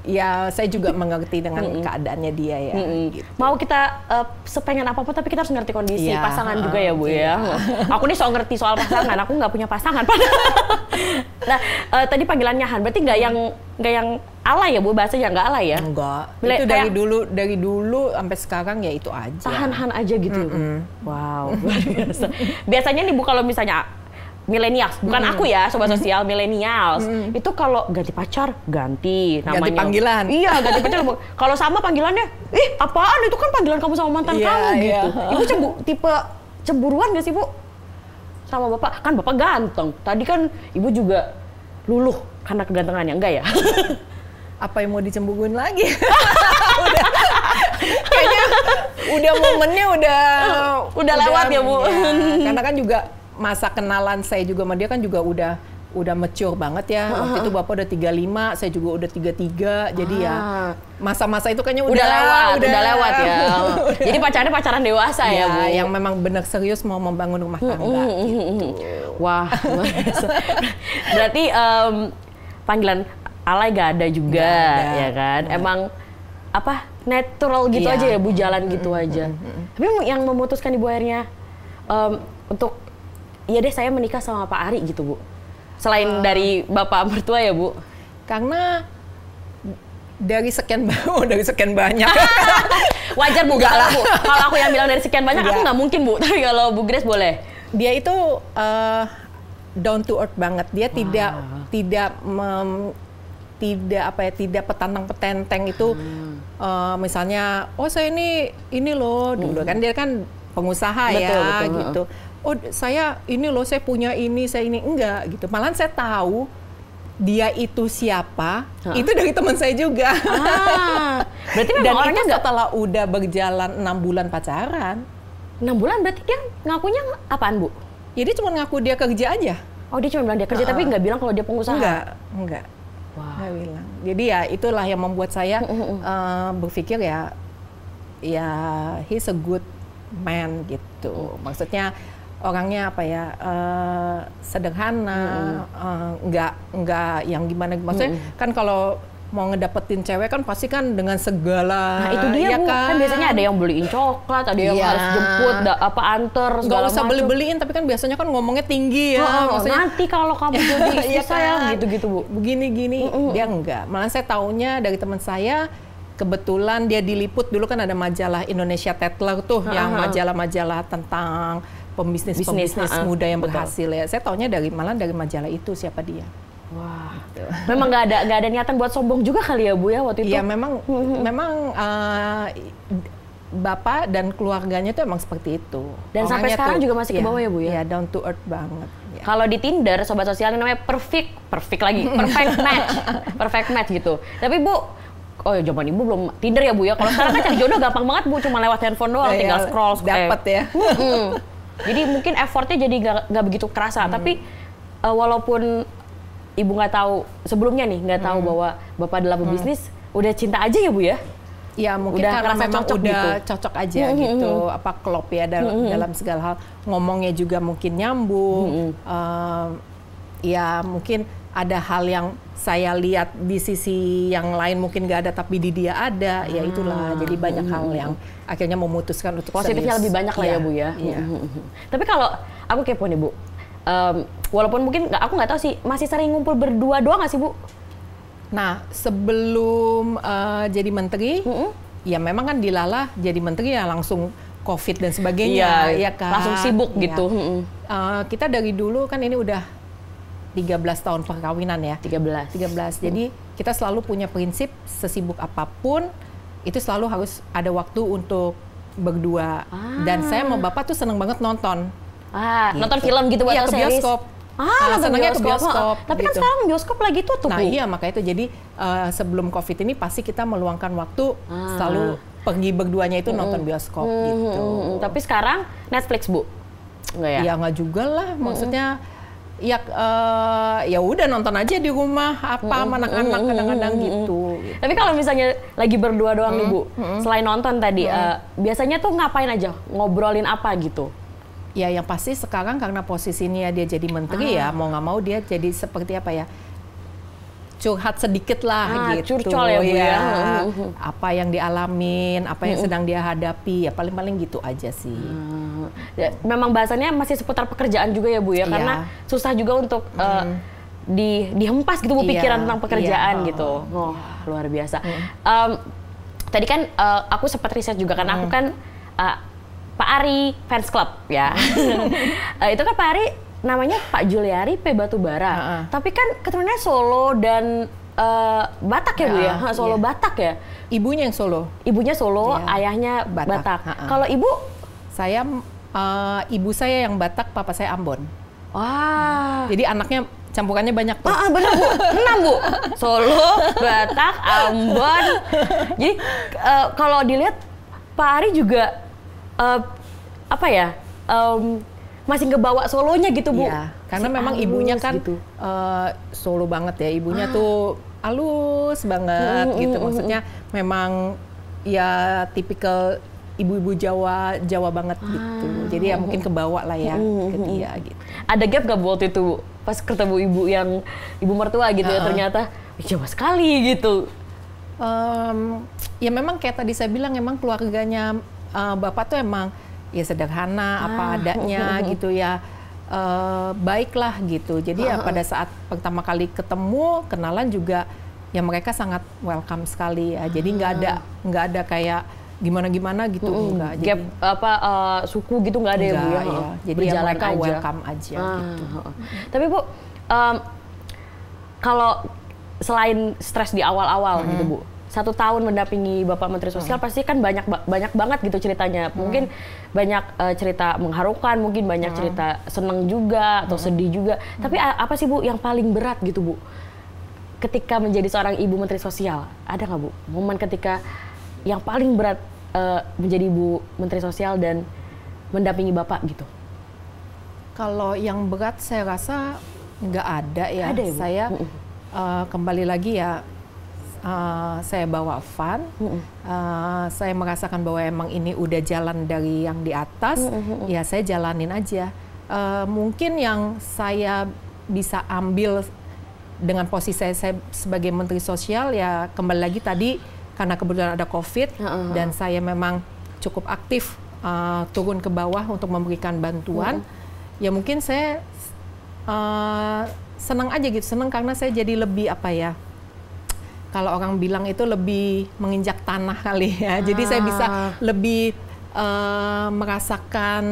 ya saya juga mengerti dengan keadaannya dia ya. Gitu. Mau kita sepengen apapun tapi kita harus ngerti kondisi pasangan juga ya Bu ya. Aku nih so ngerti soal pasangan, aku nggak punya pasangan. Nah tadi panggilannya Han, berarti nggak yang alay ya Bu, bahasanya nggak alay ya? Enggak. Itu dari dulu sampai sekarang ya itu aja. Tahan Han aja gitu. Wow, luar biasa. Biasanya nih Bu kalau misalnya milenials, bukan aku ya, sobat sosial milenials. Itu kalau ganti pacar, ganti namanya. Ganti panggilan. Iya, ganti pacar. Kalau sama panggilannya, ih apaan itu kan panggilan kamu sama mantan kamu gitu. Ibu tipe cemburuan gak sih Bu? Sama Bapak, kan Bapak ganteng. Tadi kan Ibu juga luluh karena kegantengannya, enggak ya? Apa yang mau dicemburuin lagi? Kayaknya udah momennya udah lewat ya Bu. Ya, karena kan juga masa kenalan saya juga sama dia kan juga udah mature banget ya. Waktu itu Bapak udah 35, saya juga udah 33. Jadi ya masa-masa itu kayaknya udah lewat ya. Jadi pacaran dewasa ya Bu. Yang memang benar serius mau membangun rumah tangga gitu. Wah, berarti panggilan alay gak ada juga ya kan? Emang apa natural gitu aja ya Bu, jalan gitu aja. Tapi yang memutuskan Ibu akhirnya untuk iya deh saya menikah sama Pak Ari gitu Bu. Selain dari Bapak mertua ya Bu. Karena dari sekian banyak. Wajar Bu, gak lah Bu. Kalau aku yang bilang dari sekian banyak aku nggak mungkin Bu. Tapi kalau Bu Grace boleh. Dia itu down to earth banget. Dia tidak petantang-petenteng itu. Misalnya, oh saya ini loh, dulu kan dia kan pengusaha betul. Gitu. Oh saya ini loh, saya punya ini, saya ini enggak gitu. Malahan saya tahu dia itu siapa, itu dari teman saya juga. Berarti memang dan orangnya itu setelah udah berjalan 6 bulan pacaran. 6 bulan berarti dia ngakunya apaan Bu? Ya dia cuma ngaku dia kerja aja. Oh dia cuma bilang dia kerja tapi nggak bilang kalau dia pengusaha? Enggak. Nggak bilang. Jadi ya itulah yang membuat saya berpikir ya he's a good man gitu. Maksudnya orangnya apa ya, sederhana, nggak yang gimana. Maksudnya kan kalau mau ngedapetin cewek kan pasti kan dengan segala. Nah itu dia ya Bu, kan biasanya ada yang beliin coklat, ada yang harus jemput, anter, segala macam. Nggak usah beli-beliin, tapi kan biasanya kan ngomongnya tinggi ya. Maksudnya, nanti kalau kamu jadi istri saya, gitu-gitu Bu. Begini-gini, dia enggak. Malah saya taunya dari teman saya, kebetulan dia diliput, dulu kan ada majalah Indonesia Tatler tuh, yang majalah-majalah tentang pembisnis muda yang berhasil ya. Saya taunya malah dari majalah itu siapa dia. Wah, gitu. Memang nggak ada niatan buat sombong juga kali ya Bu ya waktu itu? Iya memang Bapak dan keluarganya tuh emang seperti itu. Dan sampai sekarang juga masih ke bawah ya Bu ya? Iya, down to earth banget. Ya. Kalau di Tinder, sobat sosial ini namanya perfect match gitu. Tapi Bu, oh ya zaman Ibu belum Tinder ya Bu ya. Kalau sekarang kan cari jodoh gampang banget Bu, cuma lewat handphone doang, tinggal scroll. Dapat ya. Jadi mungkin effortnya jadi nggak begitu kerasa. Tapi walaupun Ibu nggak tahu sebelumnya nih, nggak tahu bahwa Bapak adalah pebisnis, udah cinta aja ya Bu ya? Ya mungkin udah karena memang cocok udah gitu. cocok aja gitu, apa klop ya dalam segala hal, ngomongnya juga mungkin nyambung. Ya mungkin ada hal yang saya lihat di sisi yang lain mungkin nggak ada tapi di dia ada, ya itulah. Jadi banyak hal yang akhirnya memutuskan untuk positifnya serius. Lebih banyak lah ya Bu ya. Tapi kalau aku kepo nih Bu, walaupun mungkin aku nggak tahu sih, masih sering ngumpul berdua doang nggak sih Bu? Nah, sebelum jadi menteri, ya memang kan Dilala jadi menteri ya langsung COVID dan sebagainya, ya kan? Langsung sibuk gitu. Kita dari dulu kan ini udah 13 tahun perkawinan ya. 13. Jadi kita selalu punya prinsip sesibuk apapun, itu selalu harus ada waktu untuk berdua. Dan saya sama Bapak tuh seneng banget nonton. Gitu. Nonton film gitu buat ke bioskop. Senangnya ke bioskop. Tapi kan sekarang bioskop lagi tutup. Nah iya, makanya itu jadi sebelum COVID ini pasti kita meluangkan waktu selalu pergi berduanya itu nonton bioskop gitu. Tapi sekarang Netflix Bu? Nggak ya? Ya nggak juga lah, maksudnya ya udah nonton aja di rumah apa anak-anak kadang-kadang gitu. Tapi kalau misalnya lagi berdua doang nih Bu, selain nonton tadi, biasanya tuh ngapain aja? Ngobrolin apa gitu? Ya yang pasti sekarang karena posisinya dia jadi menteri ya, mau nggak mau dia jadi seperti apa ya, curhat sedikit lah gitu. Curcol ya Bu ya. Apa yang dialamin, apa yang sedang dia hadapi, ya paling-paling gitu aja sih. Memang bahasannya masih seputar pekerjaan juga ya Bu ya, karena susah juga untuk dihempas gitu Bu pikiran tentang pekerjaan gitu. Luar biasa. Tadi kan aku sempat riset juga kan, aku kan Pak Ari fans club ya. Itu kan Pak Ari namanya Pak Juliari P Batubara. Tapi kan keturunannya Solo dan Batak ya Bu ya? Solo Batak ya? Ibunya yang Solo. Ibunya Solo, ayahnya Batak. Kalau Ibu? Saya, ibu saya yang Batak, papa saya Ambon. Wah. Jadi anaknya campurannya banyak tuh. Bener Bu, 6 Bu. Solo, Batak, Ambon. Jadi kalau dilihat Pak Ari juga apa ya, masih ngebawa Solonya gitu Bu. Iya, karena memang ibunya kan gitu. Solo banget ya, ibunya tuh halus banget gitu. Maksudnya memang ya tipikal ibu-ibu Jawa banget gitu. Jadi ya mungkin kebawa lah ya ke dia gitu. Ada gap gak Bu waktu itu Bu? Pas ketemu ibu yang ibu mertua gitu ya, ternyata Jawa sekali gitu. Ya memang kayak tadi saya bilang, emang keluarganya Bapak tuh emang ya sederhana apa adanya gitu ya, baiklah gitu. Jadi ya pada saat pertama kali ketemu kenalan juga ya mereka sangat welcome sekali ya. Jadi nggak ada kayak gimana gitu, enggak. Gap apa suku gitu nggak ada ya Bu ya. Jadi ya mereka welcome aja gitu. Tapi Bu, kalau selain stres di awal-awal gitu Bu, 1 tahun mendampingi Bapak Menteri Sosial pasti kan banyak banget gitu ceritanya. Mungkin banyak cerita mengharukan, mungkin banyak cerita seneng juga atau sedih juga. Tapi apa sih Bu yang paling berat gitu Bu? Ketika menjadi seorang ibu Menteri Sosial, ada nggak Bu momen ketika yang paling berat menjadi ibu Menteri Sosial dan mendampingi Bapak gitu? Kalau yang berat saya rasa nggak ada ya. Ada ya Bu? Saya kembali lagi ya. Saya bawa fun, saya merasakan bahwa emang ini udah jalan dari yang di atas, ya saya jalanin aja. Mungkin yang saya bisa ambil dengan posisi saya sebagai Menteri Sosial ya kembali lagi tadi karena kebetulan ada COVID dan saya memang cukup aktif turun ke bawah untuk memberikan bantuan. Ya mungkin saya senang aja gitu, senang karena saya jadi lebih apa ya, kalau orang bilang itu lebih menginjak tanah kali ya. Jadi saya bisa lebih merasakan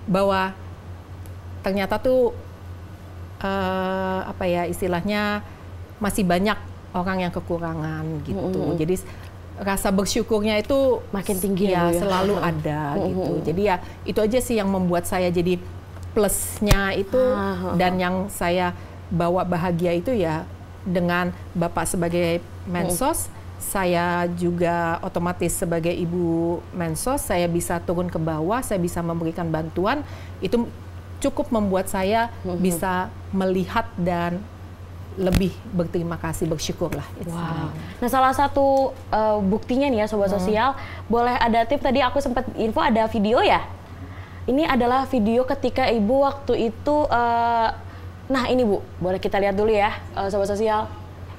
bahwa ternyata tuh apa ya istilahnya masih banyak orang yang kekurangan gitu. Jadi rasa bersyukurnya itu makin tinggi ya, Bu, ya. selalu ada gitu. Jadi ya itu aja sih yang membuat saya jadi plusnya itu, dan yang saya bawa bahagia itu ya dengan Bapak sebagai Mensos, saya juga otomatis sebagai Ibu Mensos, saya bisa turun ke bawah, saya bisa memberikan bantuan, itu cukup membuat saya bisa melihat dan lebih berterima kasih, bersyukur lah. Wow. Nah, salah satu buktinya nih ya Sobat Sosial, boleh ada tips, tadi aku sempat info ada video ya? Ini adalah video ketika Ibu waktu itu, nah ini Bu, boleh kita lihat dulu ya Sobat Sosial.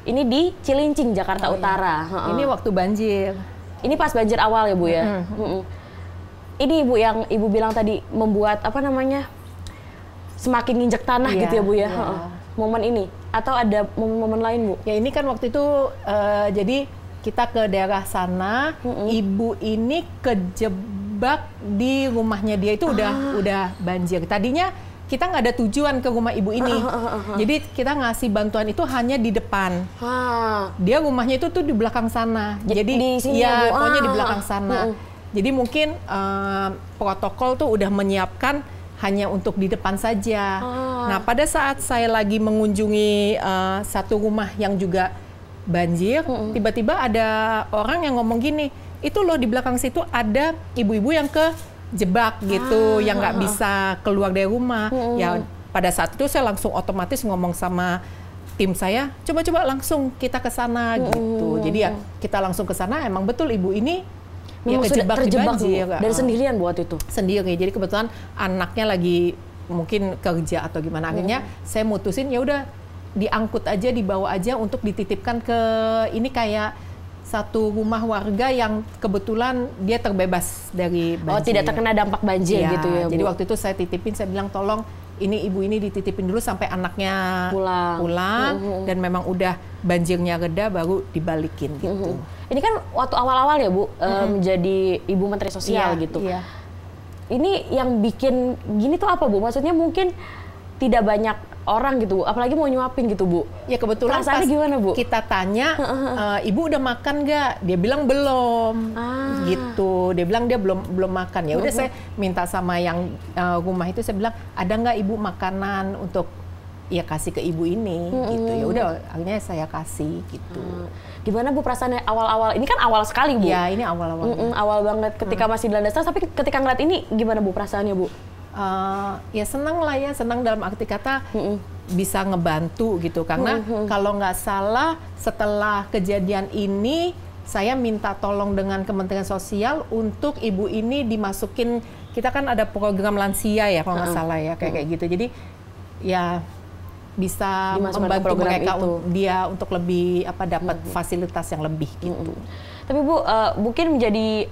Ini di Cilincing, Jakarta Utara. Ini waktu banjir. Ini pas banjir awal ya Bu ya? Ini Ibu yang Ibu bilang tadi, membuat apa namanya, semakin nginjek tanah gitu ya Bu ya? Momen ini. Atau ada momen-momen lain Bu? Ya ini kan waktu itu jadi kita ke daerah sana, ibu ini kejebak di rumahnya dia itu udah banjir. Tadinya kita nggak ada tujuan ke rumah ibu ini, jadi kita ngasih bantuan itu hanya di depan. Dia rumahnya itu tuh di belakang sana. Jadi di sini ya Bu. pokoknya di belakang sana. Jadi mungkin protokol tuh udah menyiapkan hanya untuk di depan saja. Nah, pada saat saya lagi mengunjungi satu rumah yang juga banjir, tiba-tiba ada orang yang ngomong gini, itu loh di belakang situ ada ibu-ibu yang kejebak gitu, yang nggak bisa keluar dari rumah. Ya, pada saat itu saya langsung otomatis ngomong sama tim saya, coba-coba langsung kita ke sana gitu. Jadi ya kita langsung ke sana, emang betul ibu ini ya terjebak di banjir. Dan sendirian buat itu? Sendiri. Jadi kebetulan anaknya lagi mungkin kerja atau gimana. Akhirnya saya mutusin ya udah diangkut aja, dibawa aja untuk dititipkan ke ini kayak satu rumah warga yang kebetulan dia terbebas dari banjir. Oh, tidak terkena dampak banjir gitu ya Bu? Jadi waktu itu saya titipin, saya bilang tolong ini ibu ini dititipin dulu sampai anaknya pulang dan memang udah banjirnya reda baru dibalikin gitu. Ini kan waktu awal-awal ya Bu, menjadi Ibu Menteri Sosial gitu. Ini yang bikin gini tuh apa Bu? Maksudnya mungkin tidak banyak orang gitu Bu, apalagi mau nyuapin gitu Bu. Ya kebetulan pas gimana, Bu? Kita tanya, ibu udah makan nggak? Dia bilang belum, gitu. Dia bilang dia belum makan. Ya udah saya minta sama yang rumah itu, saya bilang ada nggak ibu makanan untuk ya kasih ke ibu ini, gitu. Ya udah akhirnya saya kasih gitu. Gimana Bu perasaannya awal-awal? Ini kan awal sekali Bu. Ya ini awal-awal. Awal banget ketika masih dilanda stres, tapi ketika ngeliat ini gimana Bu perasaannya Bu? Ya senang lah ya, senang dalam arti kata bisa ngebantu gitu. Karena kalau nggak salah setelah kejadian ini saya minta tolong dengan Kementerian Sosial untuk ibu ini dimasukin, kita kan ada program lansia ya kalau nggak salah ya kayak gitu. Jadi ya bisa membantu mereka dia untuk lebih dapat fasilitas yang lebih gitu. Tapi Bu mungkin menjadi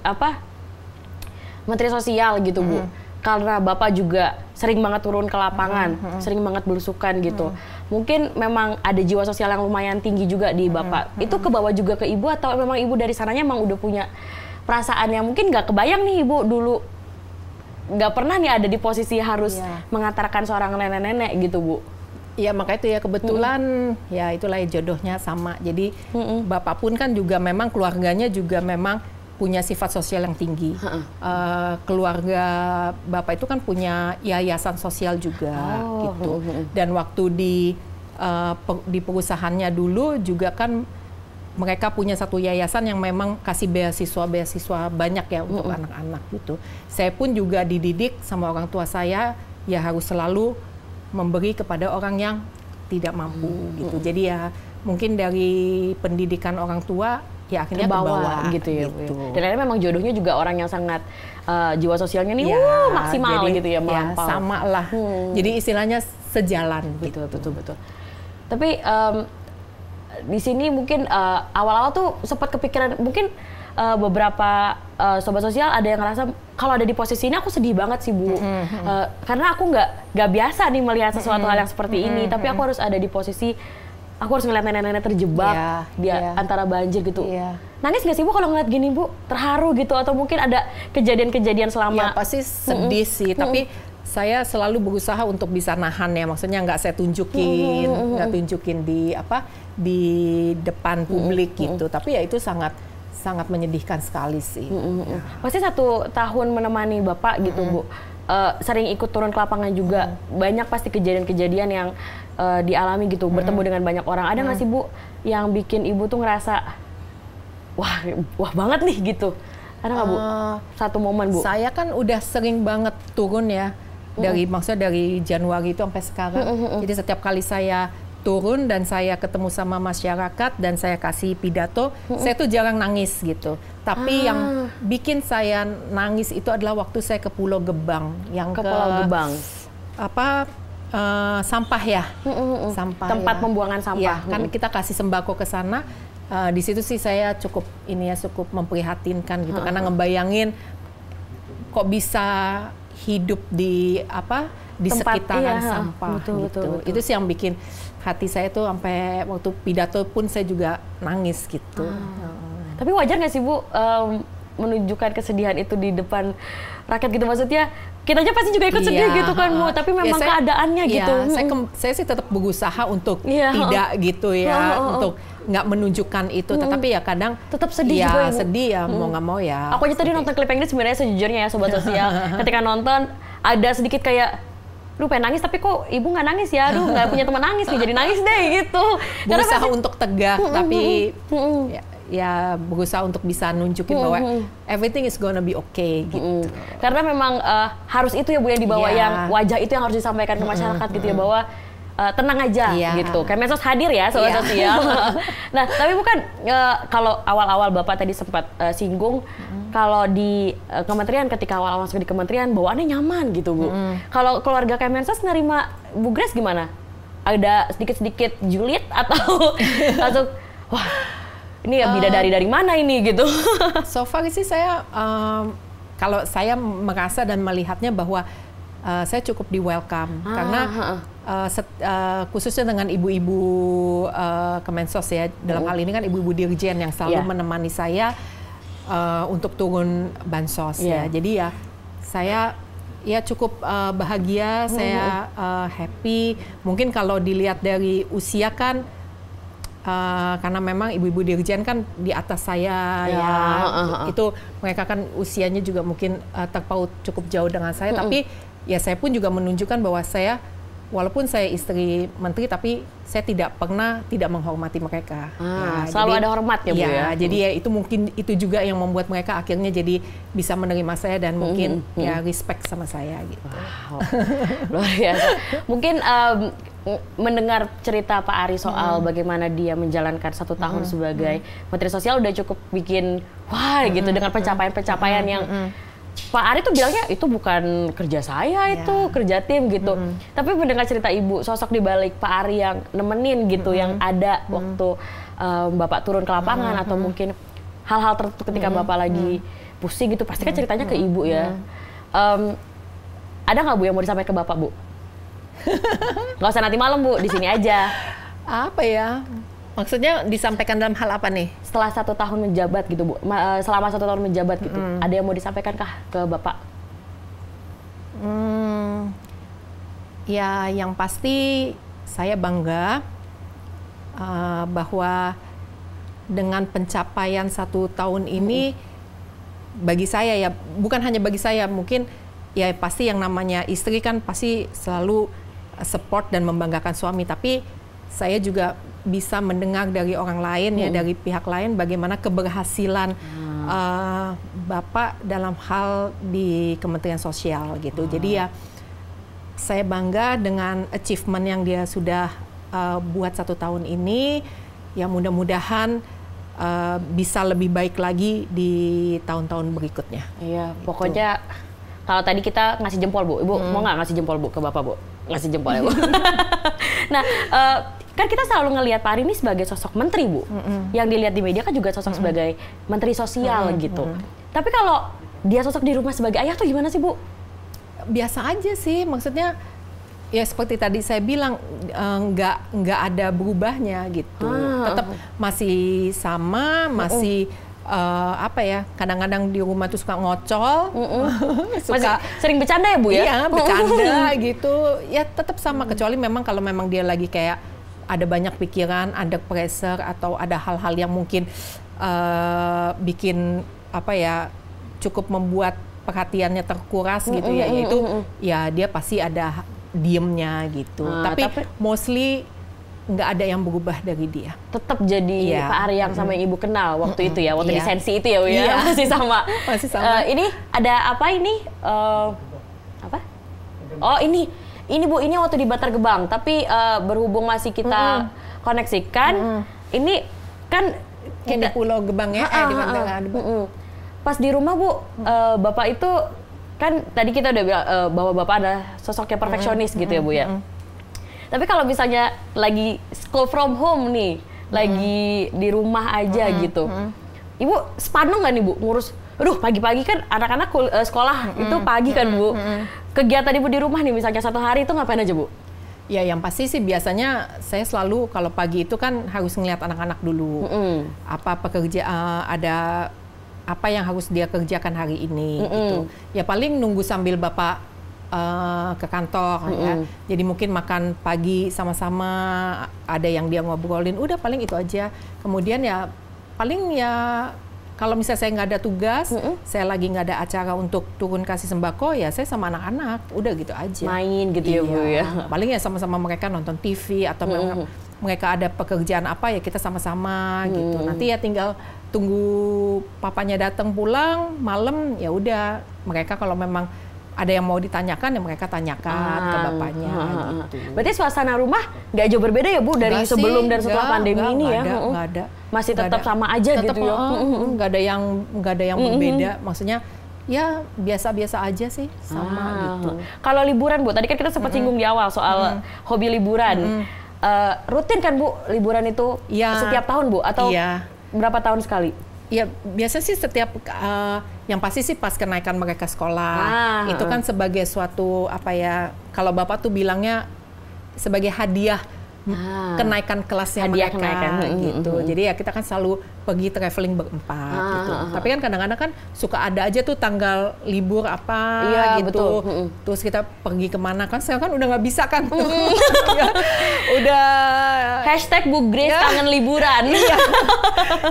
Menteri Sosial gitu Bu. Karena Bapak juga sering banget turun ke lapangan, sering banget belusukan gitu. Mungkin memang ada jiwa sosial yang lumayan tinggi juga di Bapak. Itu kebawa juga ke Ibu atau memang Ibu dari sananya emang udah punya perasaan yang mungkin nggak kebayang nih Ibu dulu nggak pernah nih ada di posisi harus mengantarkan seorang nenek-nenek gitu Bu? Ya makanya itu ya kebetulan ya itulah jodohnya sama. Jadi Bapak pun kan juga memang keluarganya juga memang punya sifat sosial yang tinggi. Keluarga Bapak itu kan punya yayasan sosial juga gitu. Dan waktu di perusahaannya dulu juga kan mereka punya satu yayasan yang memang kasih beasiswa banyak ya untuk anak-anak gitu. Saya pun juga dididik sama orang tua saya ya harus selalu memberi kepada orang yang tidak mampu gitu. Jadi ya mungkin dari pendidikan orang tua ya akhirnya terbawa gitu ya gitu. Dan akhirnya memang jodohnya juga orang yang sangat jiwa sosialnya nih maksimal jadi, gitu ya melampau. Ya, sama lah. Jadi istilahnya sejalan gitu. Betul. Tapi di sini mungkin awal-awal tuh sempat kepikiran mungkin beberapa sobat sosial ada yang ngerasa kalau ada di posisi ini aku sedih banget sih Bu. Karena aku nggak biasa nih melihat sesuatu hal yang seperti ini. Tapi aku harus ada di posisi aku harus ngeliat nenek-nenek terjebak antara banjir gitu. Nangis nggak sih Bu kalau ngeliat gini Bu? Terharu gitu atau mungkin ada kejadian-kejadian selama? Ya pasti sedih sih, tapi saya selalu berusaha untuk bisa nahan ya. Maksudnya nggak saya tunjukin, nggak tunjukin di depan publik gitu. Tapi ya itu sangat sangat menyedihkan sekali sih. Pasti 1 tahun menemani Bapak gitu Bu, sering ikut turun ke lapangan juga, banyak pasti kejadian-kejadian yang dialami gitu, bertemu dengan banyak orang. Ada nggak sih Bu yang bikin Ibu tuh ngerasa wah banget nih gitu? Ada nggak Bu satu momen Bu? Saya kan udah sering banget turun ya, maksudnya dari Januari itu sampai sekarang. Jadi setiap kali saya turun dan saya ketemu sama masyarakat dan saya kasih pidato, saya tuh jarang nangis gitu. Tapi yang bikin saya nangis itu adalah waktu saya ke Pulau Gebang, yang ke Pulau Gebang, sampah ya, sampah tempat ya. pembuangan sampah. Ya, kan kita kasih sembako ke sana. Di situ sih saya cukup memprihatinkan gitu, karena ngebayangin kok bisa hidup di Tempat, sekitaran sampah betul. Itu sih yang bikin hati saya tuh sampai waktu pidato pun saya juga nangis gitu. Tapi wajar nggak sih Bu menunjukkan kesedihan itu di depan rakyat gitu, maksudnya kita aja pasti juga ikut sedih gitu kan Bu, tapi memang keadaannya gitu. Saya sih tetap berusaha untuk tidak gitu ya, untuk nggak menunjukkan itu, tetapi ya kadang tetap sedih juga ya, sedih ya, mau nggak mau ya. Aku aja tadi nonton klip yang ini sebenarnya sejujurnya ya Sobat Sosial, ketika nonton ada sedikit kayak lu pengen nangis tapi kok ibu nggak nangis ya, aduh nggak punya teman nangis nih, jadi nangis deh gitu. Berusaha untuk tegak, tapi ya berusaha untuk bisa nunjukin bahwa everything is gonna be okay gitu. Karena memang harus itu ya Bu yang dibawa, yang wajah itu yang harus disampaikan ke masyarakat gitu ya, bahwa tenang aja gitu. Kemensos hadir ya Sobat Sosial. Nah, tapi bukan kalau awal-awal Bapak tadi sempat singgung kalau di kementerian, ketika awal-awal masuk di kementerian bawaannya nyaman gitu Bu. Kalau keluarga Kemensos nerima Bu Grace gimana? Ada sedikit-sedikit julid atau langsung wah ini ya bidadari dari mana ini gitu? So far sih saya kalau saya merasa dan melihatnya bahwa saya cukup di welcome karena khususnya dengan ibu-ibu Kemensos ya, dalam hal ini kan ibu-ibu dirjen yang selalu menemani saya untuk turun bansos ya. Jadi ya saya ya cukup bahagia, saya happy. Mungkin kalau dilihat dari usia kan karena memang ibu-ibu dirjen kan di atas saya itu mereka kan usianya juga mungkin terpaut cukup jauh dengan saya, tapi ya saya pun juga menunjukkan bahwa saya walaupun saya istri menteri, tapi saya tidak pernah tidak menghormati mereka. Selalu ada hormat ya Bu ya. Jadi ya itu mungkin itu juga yang membuat mereka akhirnya jadi bisa menerima saya dan mungkin ya respect sama saya gitu. Wow, luar biasa. Mungkin mendengar cerita Pak Ari soal bagaimana dia menjalankan 1 tahun sebagai Menteri Sosial udah cukup bikin wah gitu dengan pencapaian-pencapaian yang Pak Ari tuh bilangnya itu bukan kerja saya, itu kerja tim gitu. Tapi mendengar cerita Ibu, sosok di balik Pak Ari yang nemenin gitu, yang ada waktu Bapak turun ke lapangan atau mungkin hal-hal tertentu ketika Bapak lagi pusing gitu, pasti kan ceritanya ke Ibu ya. Ada nggak Bu yang mau disampaikan ke Bapak Bu? Nggak usah nanti malam Bu, di sini aja. Apa ya? Maksudnya disampaikan dalam hal apa nih? Setelah 1 tahun menjabat gitu Bu, selama 1 tahun menjabat gitu, ada yang mau disampaikan kah ke Bapak? Ya yang pasti saya bangga bahwa dengan pencapaian 1 tahun ini bagi saya ya, bukan hanya bagi saya, mungkin ya pasti yang namanya istri kan pasti selalu support dan membanggakan suami, tapi saya juga bisa mendengar dari orang lain ya, dari pihak lain bagaimana keberhasilan Bapak dalam hal di Kementerian Sosial gitu. Jadi ya saya bangga dengan achievement yang dia sudah buat 1 tahun ini. Ya mudah-mudahan bisa lebih baik lagi di tahun-tahun berikutnya. Iya, pokoknya kalau tadi kita ngasih jempol Bu, Ibu mau nggak ngasih jempol Bu ke Bapak Bu? Ngasih jempol ya Bu. Nah, kan kita selalu ngelihat Pak Ari ini sebagai sosok menteri Bu, yang dilihat di media kan juga sosok sebagai menteri sosial gitu. Tapi kalau dia sosok di rumah sebagai ayah tuh gimana sih Bu? Biasa aja sih, maksudnya ya seperti tadi saya bilang nggak ada berubahnya gitu, tetap masih sama, masih apa ya, kadang-kadang di rumah tuh suka ngocol, suka sering bercanda ya Bu ya? Iya, bercanda gitu, ya tetap sama, kecuali memang kalau memang dia lagi kayak ada banyak pikiran, ada pressure atau ada hal-hal yang mungkin bikin apa ya, cukup membuat perhatiannya terkuras gitu ya, yaitu ya dia pasti ada diemnya gitu. Tapi mostly nggak ada yang berubah dari dia. Tetap jadi Pak Aryang sama yang Ibu kenal waktu itu ya, waktu di Sensi itu ya Bu ya, masih sama. Masih sama. Ini ada apa ini? Apa? Oh ini Bu, ini waktu di Bantar Gebang, tapi berhubung masih kita koneksikan, ini kan kita di Pulau Gebang ya, di Bantar Gebang. Pas di rumah Bu, Bapak itu kan tadi kita udah bilang bahwa Bapak ada sosok yang perfeksionis gitu ya Bu ya. Tapi kalau misalnya lagi school from home nih, lagi di rumah aja gitu, Ibu sepaneng nggak nih Bu ngurus? Aduh pagi-pagi kan anak-anak sekolah itu pagi kan Bu. Kegiatan Ibu di rumah nih misalnya satu hari itu ngapain aja Bu? Ya yang pasti sih biasanya saya selalu kalau pagi itu kan harus ngeliat anak-anak dulu. Apa pekerjaan, ada apa yang harus dia kerjakan hari ini gitu. Ya paling nunggu sambil Bapak ke kantor ya. Jadi mungkin makan pagi sama-sama, ada yang dia ngobrolin, udah paling itu aja. Kemudian ya paling ya kalau misalnya saya nggak ada tugas, saya lagi nggak ada acara untuk turun kasih sembako, ya saya sama anak-anak, udah gitu aja. Main gitu ya Bu ya. Paling ya sama-sama mereka nonton TV atau mereka ada pekerjaan apa ya kita sama-sama gitu. Nanti ya tinggal tunggu papanya datang pulang malam, ya udah mereka kalau memang ada yang mau ditanyakan ya mereka tanyakan ke bapaknya gitu. Berarti suasana rumah nggak jauh berbeda ya Bu dari sebelum dan setelah pandemi ini ya? Nggak ada. Masih tetap sama aja tetap, gitu ya? Nggak ada yang berbeda. Maksudnya ya biasa-biasa aja sih sama gitu. Kalau liburan Bu, tadi kan kita sempat singgung di awal soal hobi liburan. Rutin kan Bu liburan itu setiap tahun Bu atau berapa tahun sekali? Ya biasa sih setiap yang pasti sih pas kenaikan mereka sekolah itu kan sebagai suatu apa ya, kalau Bapak tuh bilangnya sebagai hadiah kenaikan kelasnya mereka gitu. Jadi ya kita kan selalu pergi traveling berempat gitu. Tapi kan kadang-kadang kan suka ada aja tuh tanggal libur apa gitu. Terus kita pergi kemana kan sekarang kan udah nggak bisa kan. Udah hashtag Bu Grace kangen liburan.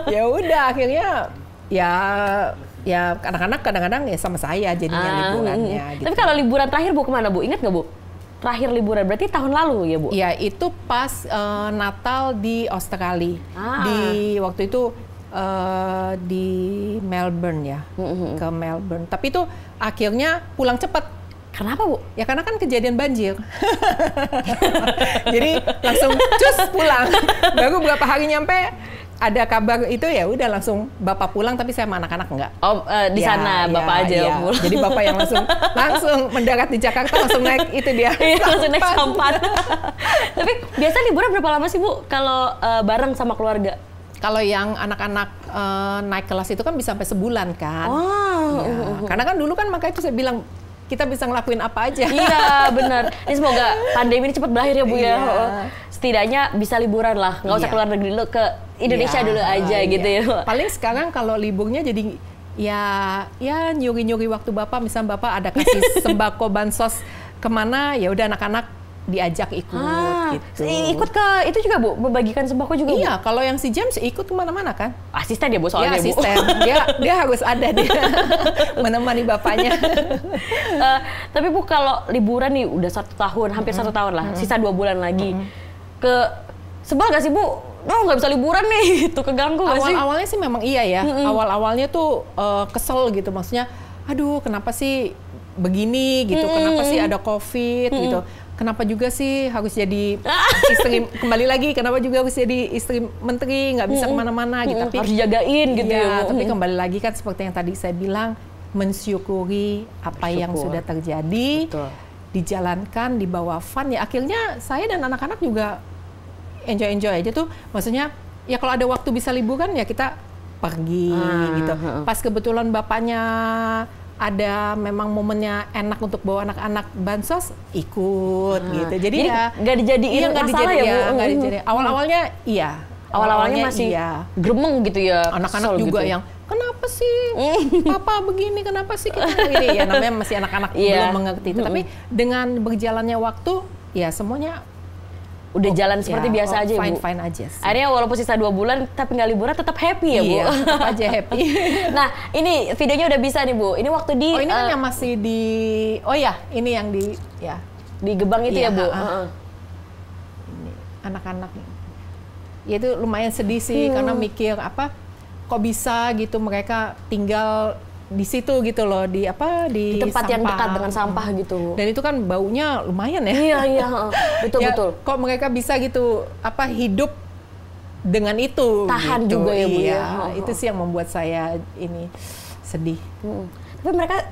Ya udah akhirnya ya anak-anak kadang-kadang ya sama saya jadinya liburannya. Gitu. Tapi kalau liburan terakhir Bu kemana Bu? Ingat nggak Bu? Terakhir liburan berarti tahun lalu ya Bu? Ya itu pas Natal di Australia. Di waktu itu di Melbourne ya, ke Melbourne. Tapi itu akhirnya pulang cepat. Kenapa Bu? Ya karena kan kejadian banjir. Jadi langsung cus pulang. Baru beberapa hari nyampe ada kabar itu ya udah langsung Bapak pulang, tapi saya sama anak-anak enggak. Oh di sana Bapak aja yang pulang. Jadi Bapak yang langsung mendarat di Jakarta, langsung naik itu dia. Langsung naik sampan. Tapi biasa liburan berapa lama sih Bu kalau bareng sama keluarga? Kalau yang anak-anak naik kelas itu kan bisa sampai sebulan kan. Karena kan dulu kan makanya itu saya bilang kita bisa ngelakuin apa aja. Iya benar. Ini semoga pandemi ini cepat berakhir ya Bu ya. Setidaknya bisa liburan lah, nggak usah keluar negeri dulu, ke Indonesia dulu aja gitu ya. Paling sekarang kalau liburnya jadi ya nyuri-nyuri waktu Bapak, misal Bapak ada kasih sembako bansos kemana, ya udah anak-anak diajak ikut gitu. Ikut ke itu juga Bu, membagikan sembako juga Bu? Iya, kalau yang si James ikut kemana-mana kan. Asisten ya Bu soalnya ya, asisten. Bu. Dia harus ada dia menemani bapaknya. Tapi Bu kalau liburan nih udah 1 tahun, hampir 1 tahun lah, sisa 2 bulan lagi. Sebel gak sih Bu? Nggak bisa liburan nih, itu keganggu gak sih? Awal-awalnya sih memang iya ya. Awal-awalnya tuh kesel gitu, maksudnya, aduh kenapa sih begini gitu, kenapa sih ada COVID gitu. Kenapa juga sih harus jadi istri, kembali lagi, kenapa juga harus jadi istri menteri, nggak bisa kemana-mana gitu. Tapi harus jagain gitu ya. Tapi kembali lagi kan seperti yang tadi saya bilang, mensyukuri apa yang sudah terjadi, dijalankan, dibawa fun. Ya akhirnya saya dan anak-anak juga enjoy aja tuh. Maksudnya ya kalau ada waktu bisa liburan ya kita pergi gitu. Pas kebetulan bapaknya ada memang momennya enak untuk bawa anak-anak bansos, ikut gitu. Jadi ya nggak dijadiin masalah ya Bu? Nggak dijadiin. Awal-awalnya iya. Awal-awalnya masih gremeng gitu ya. Anak-anak juga gitu. Yang kenapa sih Papa begini, kenapa sih kita begini. Ya namanya masih anak-anak belum mengerti itu. Tapi dengan berjalannya waktu ya semuanya udah jalan seperti biasa aja ya, Bu? Fine aja sih. Akhirnya walaupun sisa 2 bulan tapi nggak liburan tetap happy ya, Bu? Iya, tetap aja happy. Nah, ini videonya udah bisa nih, Bu. Ini waktu di... Oh, ini kan yang masih di... Oh ya, ini yang di... Ya. Di Gebang itu ya, Bu? Ini anak-anak. Ya itu lumayan sedih sih, karena mikir apa, kok bisa gitu mereka tinggal di situ gitu loh, di tempat sampah. yang dekat dengan sampah gitu. Dan itu kan baunya lumayan ya. Iya, betul ya, betul. Kok mereka bisa gitu hidup dengan itu. Tahan gitu. juga ya, Bu. Iya, itu sih yang membuat saya ini sedih. Tapi mereka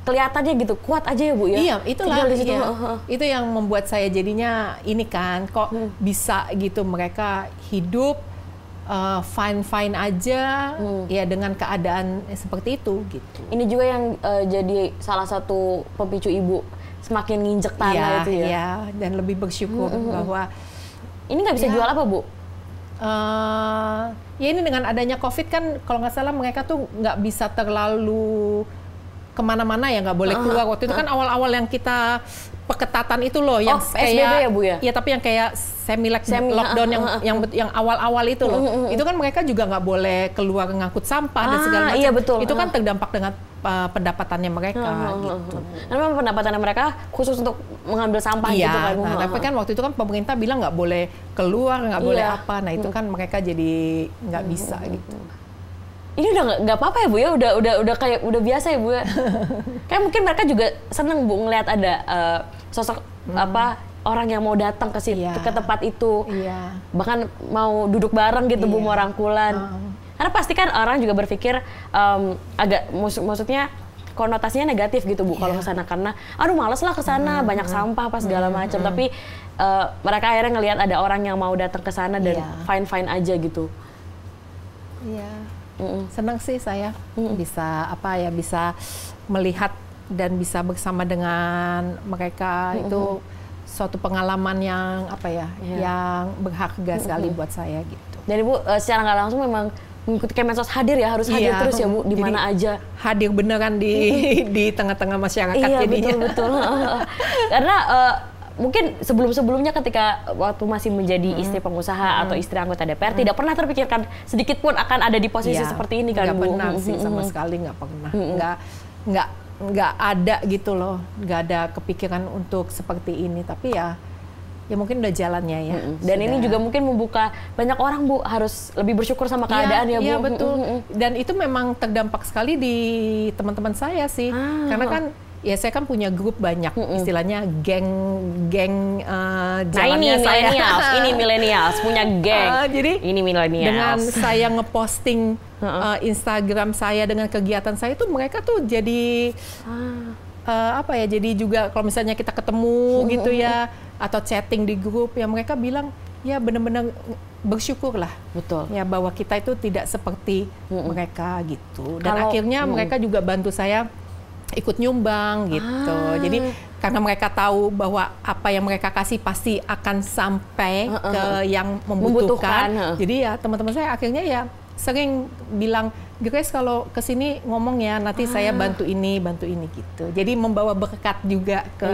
kelihatannya gitu kuat aja ya, Bu ya. Iya, itulah. Di situ. Itu yang membuat saya jadinya ini kan, kok bisa gitu mereka hidup fine aja ya dengan keadaan seperti itu gitu. Ini juga yang jadi salah satu pemicu Ibu semakin nginjek tanah itu ya. Iya, dan lebih bersyukur bahwa ini nggak bisa jual apa, Bu? Ya ini dengan adanya COVID kan kalau nggak salah mereka tuh nggak bisa terlalu kemana-mana ya, nggak boleh keluar. Waktu itu kan awal-awal yang kita pengetatan itu loh, yang PSBB kayak ya, Bu ya? Ya tapi yang kayak semi lockdown yang awal-awal itu loh. Itu kan mereka juga nggak boleh keluar ngangkut sampah dan segala macam. Iya, betul. Itu kan terdampak dengan pendapatannya mereka gitu. Karena pendapatannya mereka khusus untuk mengambil sampah gitu kan. Nah, tapi kan waktu itu kan pemerintah bilang nggak boleh keluar, nggak boleh apa. Nah itu kan mereka jadi nggak bisa gitu. Ini udah nggak apa-apa ya, Bu ya, udah kayak udah biasa ya, Bu ya. Kayak mungkin mereka juga seneng, Bu, ngelihat ada sosok orang yang mau datang ke situ, ke tempat itu. Bahkan mau duduk bareng gitu, Bu, mau rangkulan. Karena pasti kan orang juga berpikir agak maksudnya konotasinya negatif gitu, Bu, kalau ke sana, karena aduh males lah ke sana, banyak sampah apa segala macam. Tapi mereka akhirnya ngelihat ada orang yang mau datang ke sana dan fine-fine aja gitu. Iya. Senang sih saya bisa bisa melihat dan bisa bersama dengan mereka. Itu suatu pengalaman yang yang berharga sekali buat saya gitu. Jadi, Bu, secara nggak langsung memang mengikuti Kemensos hadir ya, harus hadir terus ya, Bu, di mana aja. Hadir beneran di tengah-tengah masyarakat jadinya. Iya, betul. Karena mungkin sebelum-sebelumnya ketika waktu masih menjadi istri pengusaha atau istri anggota DPR tidak pernah terpikirkan sedikit pun akan ada di posisi seperti ini kan, Bu? Nggak pernah sih, sama sekali nggak pernah. Nggak ada gitu loh, nggak ada kepikiran untuk seperti ini. Tapi ya mungkin udah jalannya ya. Dan ini juga mungkin membuka banyak orang, Bu, harus lebih bersyukur sama keadaan ya, Bu. Iya, betul. Dan itu memang terdampak sekali di teman-teman saya sih. Karena kan ya saya kan punya grup banyak, istilahnya geng jalannya saya. Ini millennials punya geng. Jadi ini millennials. Dengan saya ngeposting Instagram saya dengan kegiatan saya itu mereka tuh jadi jadi juga kalau misalnya kita ketemu gitu ya atau chatting di grup ya mereka bilang ya benar-benar bersyukur lah. Betul. Ya bahwa kita itu tidak seperti mereka gitu. Dan akhirnya mereka juga bantu saya ikut nyumbang gitu. Jadi karena mereka tahu bahwa apa yang mereka kasih pasti akan sampai ke yang membutuhkan. Jadi ya teman-teman saya akhirnya ya sering bilang, Grace kalau kesini ngomong ya nanti saya bantu ini gitu. Jadi membawa berkat juga ke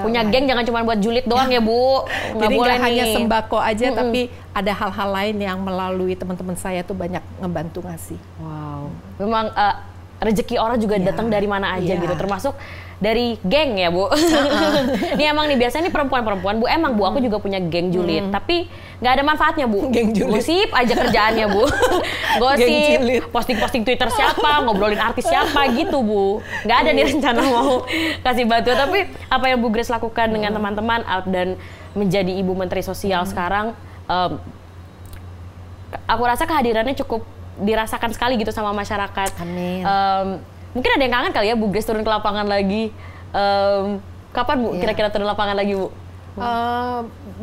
punya geng jangan cuma buat julid doang ya, Bu. Jadi nggak hanya sembako aja tapi ada hal-hal lain yang melalui teman-teman saya tuh banyak ngebantu ngasih. Wow. Memang rezeki orang juga datang dari mana aja gitu, termasuk dari geng ya, Bu. Ini emang nih biasanya nih perempuan-perempuan, Bu, emang Bu aku juga punya geng julid, tapi nggak ada manfaatnya, Bu. Geng julid. Gosip aja kerjaannya, Bu. Gosip, posting-posting Twitter siapa, ngobrolin artis siapa gitu, Bu. Nggak ada nih rencana mau kasih bantu, tapi apa yang Bu Grace lakukan dengan teman-teman dan menjadi Ibu Menteri Sosial sekarang, aku rasa kehadirannya cukup dirasakan sekali gitu sama masyarakat. Amin. Mungkin ada yang kangen kali ya Bu Grace turun ke lapangan lagi. Kapan Bu kira-kira turun lapangan lagi, Bu?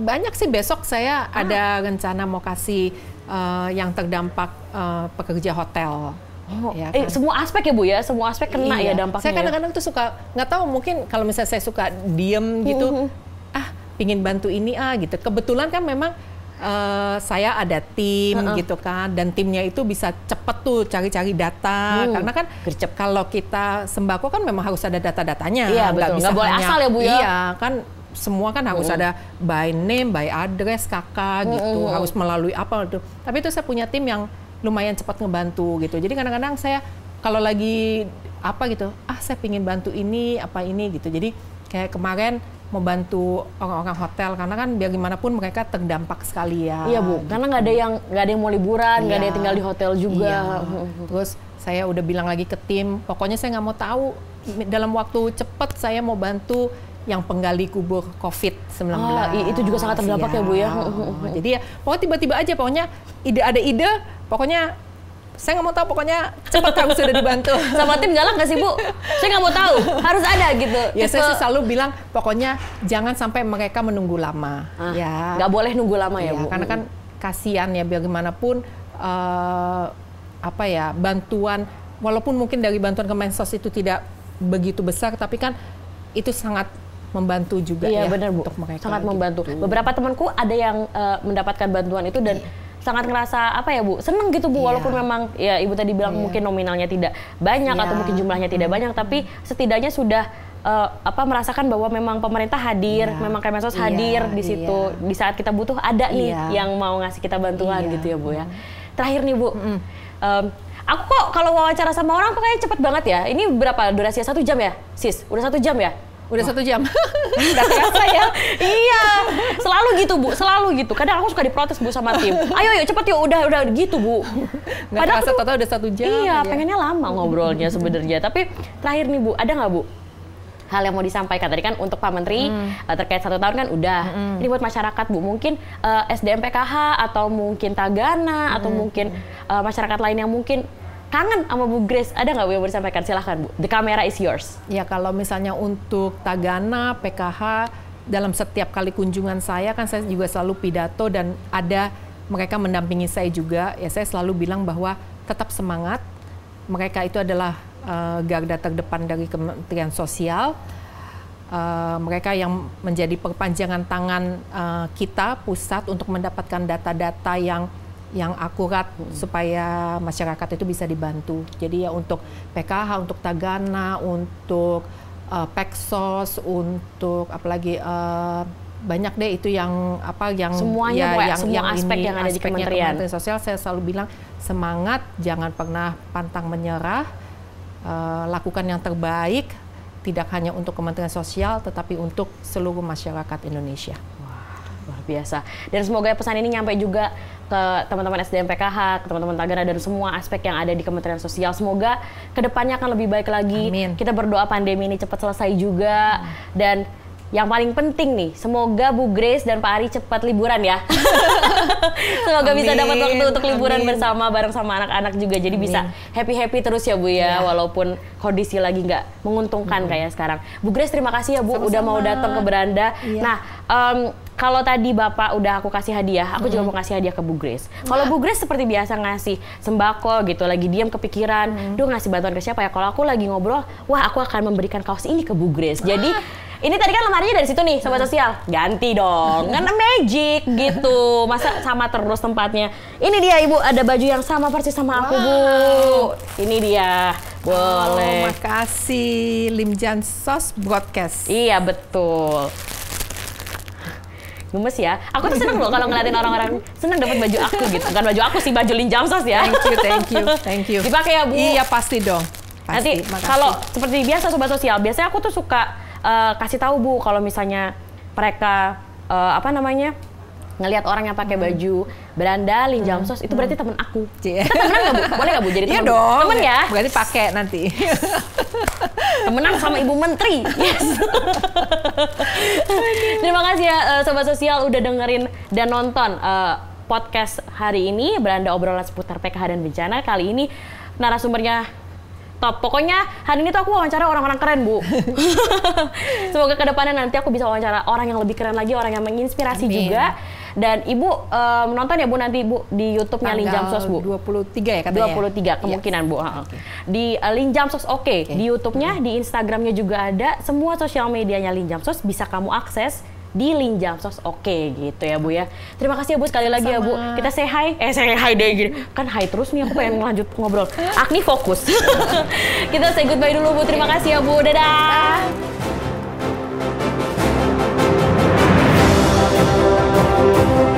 Banyak sih, besok saya ada rencana mau kasih yang terdampak pekerja hotel. Ya kan? Semua aspek ya, Bu ya? Semua aspek kena ya dampaknya. Saya kadang-kadang tuh suka, nggak tahu mungkin kalau misalnya saya suka diem gitu, pingin bantu ini gitu. Kebetulan kan memang saya ada tim gitu kan, dan timnya itu bisa cepet tuh cari-cari data karena kan kalau kita sembako kan memang harus ada data-datanya, nggak boleh asal ya, Bu ya. Iya kan, semua kan harus ada by name, by address, kakak gitu, harus melalui apa itu. Tapi itu saya punya tim yang lumayan cepat ngebantu gitu. Jadi kadang-kadang saya kalau lagi apa gitu, saya pingin bantu ini, apa ini gitu. Jadi kayak kemarin mau bantu orang-orang hotel karena kan biar gimana pun mereka terdampak sekali ya. Iya Bu, karena nggak ada yang mau liburan, nggak ada yang tinggal di hotel juga. Terus saya udah bilang lagi ke tim, pokoknya saya nggak mau tahu dalam waktu cepat saya mau bantu yang penggali kubur COVID-19. Itu juga sangat terdampak ya Bu ya. Jadi ya pokoknya tiba-tiba aja, pokoknya ada ide, pokoknya saya nggak mau tahu, pokoknya cepat harus sudah dibantu. Sama tim galak nggak sih Bu? Saya nggak mau tahu, harus ada gitu. Ya saya sih selalu bilang, pokoknya jangan sampai mereka menunggu lama. Ya. Nggak boleh nunggu lama ya Bu? Karena kan kasihan ya, biar gimana pun bantuan, walaupun mungkin dari bantuan Kemensos itu tidak begitu besar, tapi kan itu sangat membantu juga ya benar, Bu. Untuk mereka. Sangat membantu. Beberapa temanku ada yang mendapatkan bantuan itu dan sangat ngerasa Bu, seneng gitu Bu, walaupun memang ya Ibu tadi bilang mungkin nominalnya tidak banyak atau mungkin jumlahnya tidak banyak, tapi setidaknya sudah merasakan bahwa memang pemerintah hadir, memang Kemensos hadir di situ di saat kita butuh ada nih yang mau ngasih kita bantuan gitu ya Bu ya. Terakhir nih Bu, aku kok kalau wawancara sama orang kok kayaknya cepet banget ya. Ini berapa durasinya? 1 jam ya, Sis? Udah 1 jam ya? Udah 1 jam. Nggak terasa ya? Iya, selalu gitu Bu, selalu gitu. Kadang aku suka diprotes Bu sama tim. Ayo cepet yuk, udah gitu Bu. Nggak terasa total udah 1 jam. Iya, pengennya lama ngobrolnya sebenarnya. Tapi terakhir nih Bu, ada nggak Bu hal yang mau disampaikan? Tadi kan untuk Pak Menteri terkait 1 tahun kan udah. Ini buat masyarakat Bu, mungkin SDM PKH atau mungkin Tagana atau mungkin masyarakat lain yang mungkin kangen sama Bu Grace, ada nggak Bu yang mau disampaikan? Silahkan Bu, the camera is yours. Ya kalau misalnya untuk Tagana, PKH, dalam setiap kali kunjungan saya kan saya juga selalu pidato dan ada mereka mendampingi saya juga. Ya saya selalu bilang bahwa tetap semangat, mereka itu adalah garda terdepan dari Kementerian Sosial. Mereka yang menjadi perpanjangan tangan kita pusat untuk mendapatkan data-data yang akurat supaya masyarakat itu bisa dibantu. Jadi ya untuk PKH, untuk Tagana, untuk Peksos, untuk apalagi banyak deh itu yang semuanya semua aspek yang ada di Kementerian Sosial. Saya selalu bilang semangat, jangan pernah pantang menyerah, lakukan yang terbaik, tidak hanya untuk Kementerian Sosial tetapi untuk seluruh masyarakat Indonesia. Luar biasa. Dan semoga pesan ini nyampe juga ke teman-teman SDM PKH, ke teman-teman Tagana dan semua aspek yang ada di Kementerian Sosial. Semoga kedepannya akan lebih baik lagi. Amin. Kita berdoa pandemi ini cepat selesai juga. Dan yang paling penting nih, semoga Bu Grace dan Pak Ari cepat liburan ya. Semoga bisa dapat waktu untuk liburan bersama bareng sama anak-anak juga. Jadi bisa happy-happy terus ya Bu ya, walaupun kondisi lagi nggak menguntungkan kayak sekarang. Bu Grace, terima kasih ya Bu udah mau datang ke Beranda. Nah, kalau tadi Bapak udah aku kasih hadiah, aku juga mau kasih hadiah ke Bu Grace. Kalau Bu Grace seperti biasa ngasih sembako gitu, lagi diam kepikiran, duh ngasih bantuan ke siapa ya? Kalau aku lagi ngobrol, wah aku akan memberikan kaos ini ke Bu Grace. Jadi ini tadi kan lemarinya dari situ nih, Sobat Sosial. Ganti dong, kan magic gitu. Masa sama terus tempatnya. Ini dia Ibu, ada baju yang sama persis sama aku Bu. Ini dia, boleh. Makasih, Limjam Sos Broadcast. Iya betul. Gemes ya. Aku tuh seneng loh kalau ngeliatin orang-orang seneng dapat baju aku gitu. Bukan baju aku sih, baju Limjam Sos ya. Thank you. Dipakai ya Bu. Iya pasti dong. Nanti kalau seperti biasa Sobat Sosial, biasanya aku tuh suka kasih tahu Bu kalau misalnya mereka ngelihat orang yang pakai baju Beranda Limjam Sos itu berarti temen aku. Kita temenan nggak Bu? Boleh nggak Bu jadi temen? Iya dong. Temen ya? Berarti pakai nanti. Temenan sama Ibu Menteri. Yes. Terima kasih ya Sobat Sosial udah dengerin dan nonton podcast hari ini, Beranda obrolan seputar PKH dan bencana. Kali ini narasumbernya top. Pokoknya hari ini tuh aku wawancara orang-orang keren Bu. Semoga kedepannya nanti aku bisa wawancara orang yang lebih keren lagi, orang yang menginspirasi juga. Dan Ibu menonton ya Bu nanti Bu di YouTube-nya Limjam Sos Bu. 23 ya katanya. 23 kemungkinan Bu. Di Limjam Sos di YouTube-nya, di Instagram-nya juga ada. Semua sosial medianya Limjam Sos bisa kamu akses di Limjam Sos gitu ya Bu ya. Terima kasih ya Bu sekali lagi ya Bu. Kita say hi. Say hi deh gini. Kan hi terus nih, aku pengen lanjut ngobrol. Agni fokus. Kita say goodbye dulu Bu. Terima kasih ya Bu. Dadah. Bye.